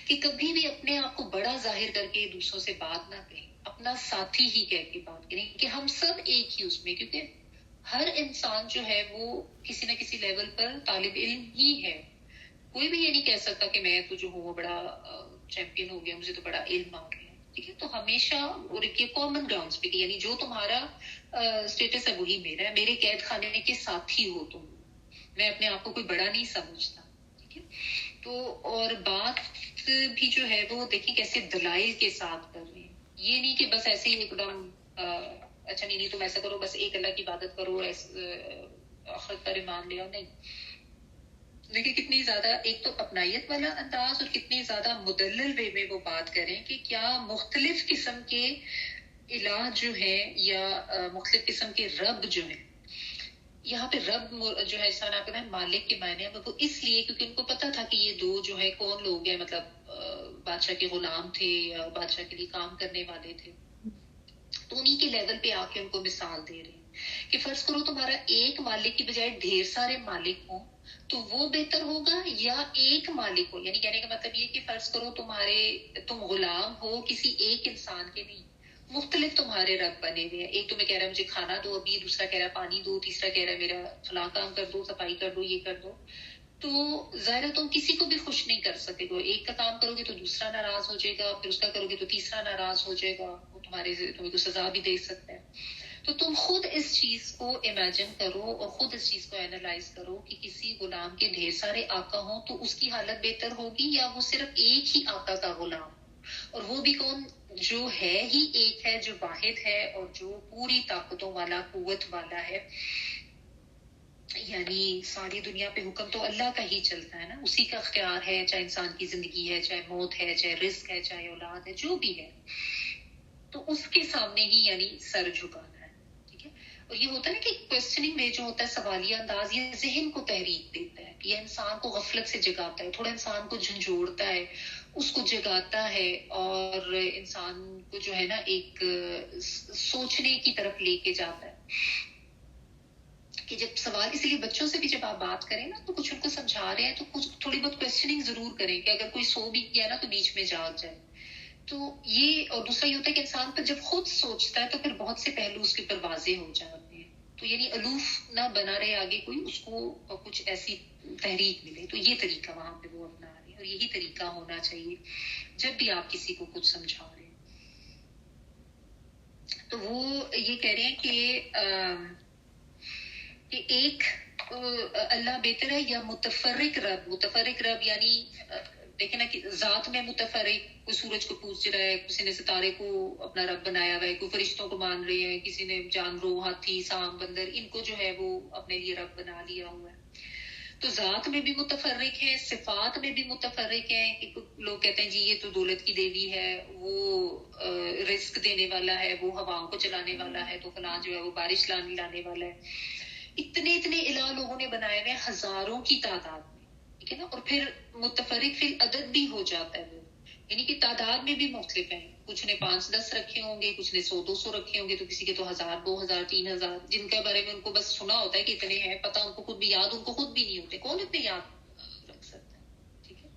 کہ کبھی بھی اپنے آپ کو بڑا ظاہر کر کے دوسروں سے بات نہ کہیں, اپنا ساتھی ہی کہہ کے بات کریں کہ ہم سب ایک ہی اس میں, کیونکہ ہر انسان جو ہے وہ کسی نہ کسی لیول پر طالب علم ہی ہے. کوئی بھی یہ نہیں کہہ سکتا کہ میں تو جو ہوں وہ بڑا چیمپئن ہو گیا, مجھے تو بڑا علم آ گیا. ٹھیک ہے, تو ہمیشہ اور ایک کامن گراؤنڈز پہ, یعنی جو تمہارا اسٹیٹس ہے وہی میرا ہے, میرے قید خانے کے ساتھی ہو تم, میں اپنے آپ کو کوئی بڑا نہیں سمجھتا. ٹھیک ہے, تو اور بات بھی جو ہے وہ دیکھیں کیسے دلائل کے ساتھ کر رہے ہیں, یہ نہیں کہ بس ایسے ہی ایک دم اچھا نہیں تم ایسا کرو, بس ایک اللہ کی عبادت کرو, آخرت پر ایمان لے آؤ. نہیں, دیکھیں کتنی زیادہ ایک تو اپنائیت والا انداز اور کتنی زیادہ مدلل وے میں وہ بات کریں کہ کیا مختلف قسم کے الہ جو ہے یا مختلف قسم کے رب جو ہے, یہاں پہ رب جو ہے انسان آپ کہتے ہیں مالک کے معنی میں, وہ اس لیے کیونکہ ان کو پتا تھا کہ یہ دو جو ہے کون لوگ ہیں, مطلب بادشاہ کے غلام تھے یا بادشاہ کے لیے کام کرنے والے تھے. تو انہی کے لیول پہ آ کے ان کو مثال دے رہے ہیں کہ فرض کرو تمہارا ایک مالک کی بجائے ڈھیر سارے مالک ہوں تو وہ بہتر ہوگا, یا ایک مالک ہو, یعنی کہنے کا مطلب یہ کہ فرض کرو تم غلام ہو کسی ایک انسان کے, نہیں مختلف تمہارے رب بنے ہوئے ہیں. ایک تمہیں کہہ رہا ہے مجھے کھانا دو ابھی, دوسرا کہہ رہا ہے پانی دو, تیسرا کہہ رہا ہے میرا فلاں کام کر دو, صفائی کر دو, یہ کر دو. تو ظاہر ہے تم کسی کو بھی خوش نہیں کر سکے گا. ایک کا کام کرو گے تو دوسرا ناراض ہو جائے گا, پھر اس کا کرو گے تو تیسرا ناراض ہو جائے گا, وہ تمہیں کو سزا بھی دے سکتا ہے. تو تم خود اس چیز کو امیجن کرو اور خود اس چیز کو اینالائز کرو کہ کسی غلام کے ڈھیر سارے آقا ہوں تو اس کی حالت بہتر ہوگی, یا وہ صرف ایک ہی آقا کا غلام, اور وہ بھی کون, جو ہے ہی ایک ہے, جو واحد ہے اور جو پوری طاقتوں والا, قوت والا ہے. یعنی ساری دنیا پہ حکم تو اللہ کا ہی چلتا ہے نا, اسی کا اختیار ہے, چاہے انسان کی زندگی ہے, چاہے موت ہے, چاہے رزق ہے, چاہے اولاد ہے, جو بھی ہے, تو اس کے سامنے ہی یعنی سر جھکانا ہے. ٹھیک ہے, اور یہ ہوتا ہے نا کہ کوشچننگ میں جو ہوتا ہے سوالیہ انداز, یہ ذہن کو تحریک دیتا ہے, یہ انسان کو غفلت سے جگاتا ہے, تھوڑا انسان کو جھنجھوڑتا ہے, اس کو جگاتا ہے, اور انسان کو جو ہے نا ایک سوچنے کی طرف لے کے جاتا ہے. کہ جب سوال, اسی لیے بچوں سے بھی جب آپ بات کریں نا تو کچھ ان کو سمجھا رہے ہیں تو کچھ تھوڑی بہت کوشچننگ ضرور کریں, کہ اگر کوئی سو بھی گیا نا تو بیچ میں جاگ جائے. تو یہ, اور دوسرا یہ ہوتا ہے کہ انسان پر جب خود سوچتا ہے تو پھر بہت سے پہلو اس کے اوپر واضح ہو جاتے ہیں. تو یعنی الوف نہ بنا رہے آگے کوئی, اس کو کچھ ایسی تحریک ملے. تو یہ طریقہ وہاں پہ وہ اپنا رہے ہیں, اور یہی طریقہ ہونا چاہیے جب بھی آپ کسی کو کچھ سمجھا رہے ہیں. تو وہ یہ کہہ رہے ہیں کہ ایک اللہ بہتر ہے یا متفرق رب. متفرق رب یعنی دیکھیں نا کہ ذات میں متفرق, کوئی سورج کو پوج رہا ہے, کسی نے ستارے کو اپنا رب بنایا ہوا ہے, کوئی فرشتوں کو مان رہے ہیں, کسی نے جانوروں, ہاتھی, سانپ, بندر, ان کو جو ہے وہ اپنے لیے رب بنا لیا ہوا ہے. تو ذات میں بھی متفرق ہے, صفات میں بھی متفرق ہے. لوگ کہتے ہیں جی یہ تو دولت کی دیوی ہے, وہ رزق دینے والا ہے, وہ ہواؤں کو چلانے والا ہے, تو فلاں جو ہے وہ بارش لانے والا ہے. اتنے الہ لوگوں نے بنائے ہوئے, ہزاروں کی تعداد میں. ٹھیک ہے نا, اور پھر متفرق فی العدد بھی ہو جاتا ہے وہ, یعنی کہ تعداد میں بھی مختلف ہیں. کچھ نے 5-10 رکھے ہوں گے, کچھ نے 100-200 رکھے ہوں گے, تو کسی کے تو 1000, 2000, 3000, جن کے بارے میں ان کو بس سنا ہوتا ہے کہ اتنے ہیں, پتہ ان کو خود بھی یاد, ان کو خود بھی نہیں ہوتے. کون اتنے یاد رکھ سکتا ہے. ٹھیک ہے,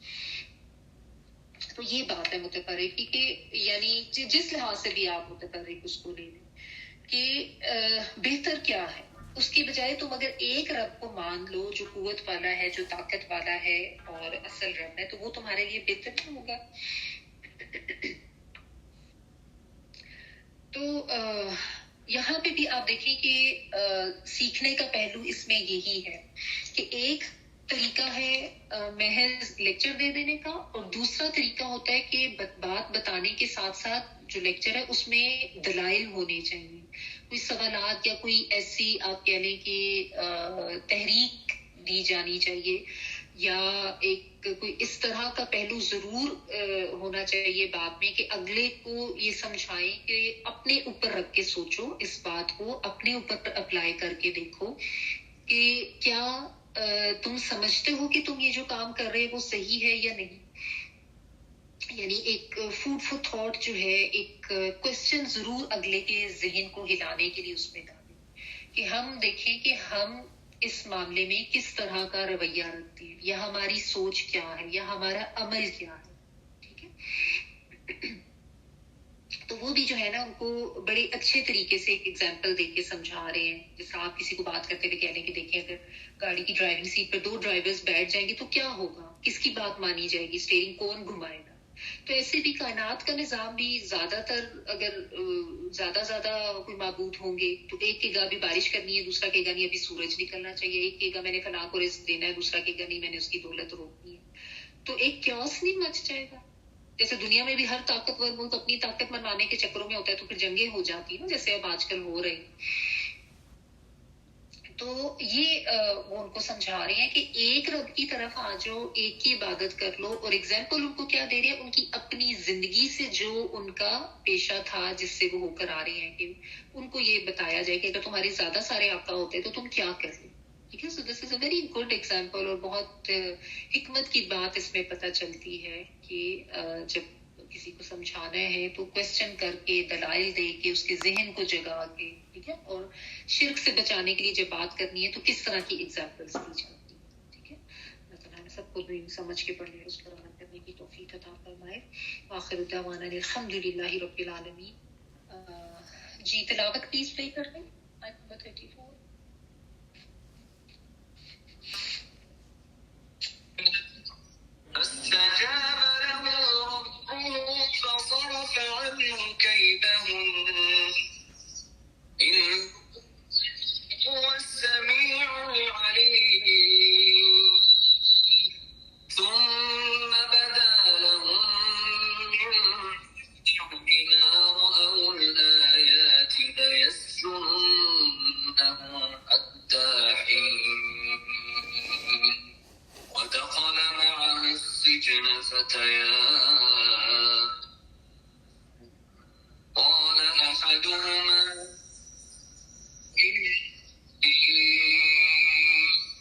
تو یہ بات ہے متفرق کی, کہ یعنی جس لحاظ سے بھی آپ متفرق اس کو لے لیں کہ بہتر کیا ہے, اس کی بجائے تم اگر ایک رب کو مان لو جو قوت والا ہے, جو طاقت والا ہے اور اصل رب ہے, تو وہ تمہارے لیے بہتر نہیں ہوگا. تو یہاں پہ بھی آپ دیکھیں کہ سیکھنے کا پہلو اس میں یہی ہے کہ ایک طریقہ ہے محض لیکچر دے دینے کا، اور دوسرا طریقہ ہوتا ہے کہ بات بتانے کے ساتھ ساتھ جو لیکچر ہے اس میں دلائل ہونے چاہیے، کوئی سوالات یا کوئی ایسی آپ کہہ لیں کہ تحریک دی جانی چاہیے، یا ایک کوئی اس طرح کا پہلو ضرور ہونا چاہیے بات میں کہ اگلے کو یہ سمجھائیں کہ اپنے اوپر رکھ کے سوچو، اس بات کو اپنے اوپر اپلائی کر کے دیکھو کہ کیا تم سمجھتے ہو کہ تم یہ جو کام کر رہے وہ صحیح ہے یا نہیں. یعنی ایک فوڈ فور تھاٹ جو ہے، ایک کوشچن ضرور اگلے کے ذہن کو ہلانے کے لیے اس میں ڈالیں کہ ہم دیکھیں کہ ہم اس معاملے میں کس طرح کا رویہ رکھتے ہیں، یا ہماری سوچ کیا ہے، یا ہمارا عمل کیا ہے. ٹھیک ہے، تو وہ بھی جو ہے نا ان کو بڑے اچھے طریقے سے ایک ایگزامپل دے کے سمجھا رہے ہیں. جس طرح آپ کسی کو بات کرتے ہوئے کہہ لیں کہ دیکھیں اگر گاڑی کی ڈرائیونگ سیٹ پر 2 ڈرائیورز بیٹھ جائیں گے تو کیا ہوگا، کس کی بات مانی جائے گی، اسٹیئرنگ کون گھمائے گا. تو ایسے بھی کائنات کا نظام بھی زیادہ تر اگر زیادہ کوئی معبود ہوں گے تو ایک کہے گا ابھی بارش کرنی ہے، دوسرا کہے گا نہیں ابھی سورج نکلنا چاہیے، ایک کہے گا میں نے فلاں کو رزق دینا ہے، دوسرا کہے گا نہیں میں نے اس کی دولت روکنی ہے. تو ایک کیوس نہیں مچ جائے گا. جیسے دنیا میں بھی ہر طاقتور ملک اپنی طاقت منوانے کے چکروں میں ہوتا ہے تو پھر جنگیں ہو جاتی ہیں جیسے اب آج کل ہو رہی. تو یہ وہ ان کو سمجھا رہے ہیں کہ ایک رب کی طرف آ جاؤ، ایک کی عبادت کر لو. اور ایگزامپل ان کو کیا دے رہے ہیں، ان کی اپنی زندگی سے جو ان کا پیشہ تھا جس سے وہ ہو کر آ رہے ہیں، کہ ان کو یہ بتایا جائے کہ اگر تمہارے زیادہ سارے آقا ہوتے تو تم کیا کرتے. ٹھیک ہے، سو دس از اے ویری گڈ ایگزامپل، اور بہت حکمت کی بات اس میں پتہ چلتی ہے کہ جب کسی کو سمجھانا ہے تو کوشچن کر کے، دلائل دے کے، اس کے ذہن کو جگا کے. ٹھیک ہے، اور شرک سے بچانے کے لیے جب بات کرنی ہے تو کس طرح کی ایگزامپلس دی جاتی ہیں. ٹھیک ہے، اللہ تعالیٰ نے سب کو سمجھ کے پڑھنے اس پر عمل کرنے کی توفیق عطا فرمائے. آخر دعوانا الحمدللہ رب العالمین. جی تلاوت پلیز پلے کر دیں آیت نمبر 34. فاستجاب له ربه فصرف عنه كيدهن إنه هو السميع العليم. ثم بدا لهم من ما رأوا الآيات ليسجننه حتى حين. ودخل معه السجن فتيان قال أحدهما إني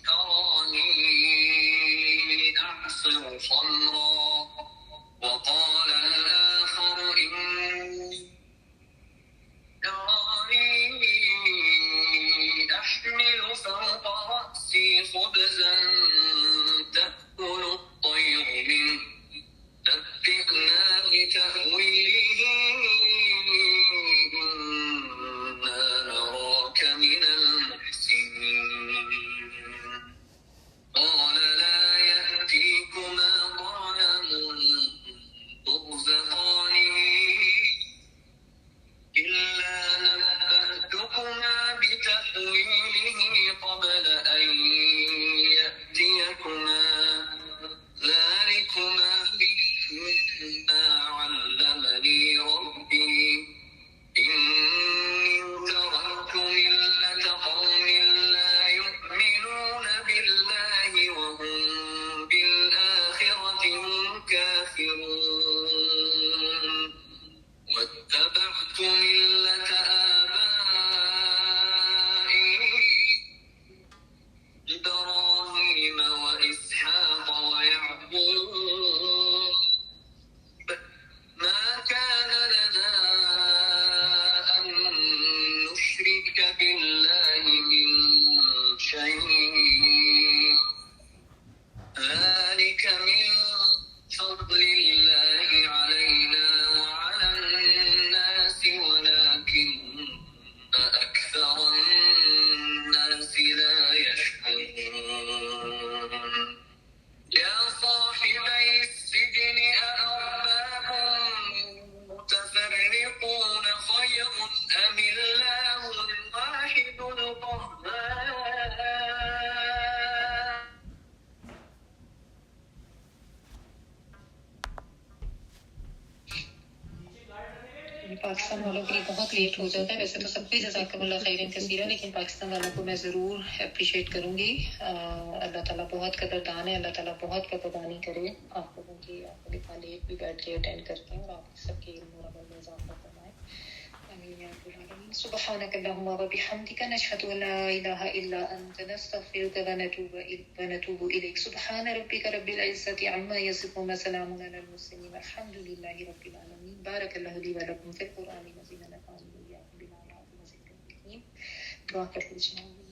أراني أعصر خمرا وقال الآخر إني أراني أحمل فوق رأسي خبزا تأكل الطير منه نبئنا بتأويله إنا نراك من المحسنين. قال لا يأتيكما طعام ترزقانه إلا نبأتكما بتأويله قبل أن يأتيكما ذلكما مما علمني ربي إني تركت ملة قوم لا يؤمنون بالله وهم بالآخرة هم كافرون واتبعت ملة آبائي إبراهيم وإسحاق ويعقوب ما كان لنا أن نشرك بالله من شيء ذلك من فضل الله علينا وعلى الناس ولكن أكثر الناس لا يشكرون. يا صاحبي السجن أأرباب متفرقون خير أم الله الواحد القهار. پاکستان والوں کے لیے بہت لیٹ ہو جاتا ہے. ویسے تو سب پہ جزاکم اللہ خیرن کثیرا, لیکن پاکستان والوں کو میں ضرور اپریشیٹ کروں گی. اللہ تعالیٰ بہت قدردان ہے, اللہ تعالیٰ بہت قدردانی کرے آپ لوگوں کی. آپ لوگ لیٹ بھی بیٹھ کے اٹینڈ کرتے ہیں, اور آپ سب کے علم اور عمل میں اضافہ فرمائے. آمین یا رب العالمین. سبحانک اللہم و بحمدک, نشہد ان لا الہ الا انت, نستغفرک ونتوب الیک. سبحان ربک رب العزۃ عما یصفون, سلام علی المرسلین, والحمد للہ رب العالمین. بارک اللہ لی و لکم فی القرآن العظیم, ونفعني وایاکم بما یعظ و ذکر الحکیم. دعا کر لیجیے.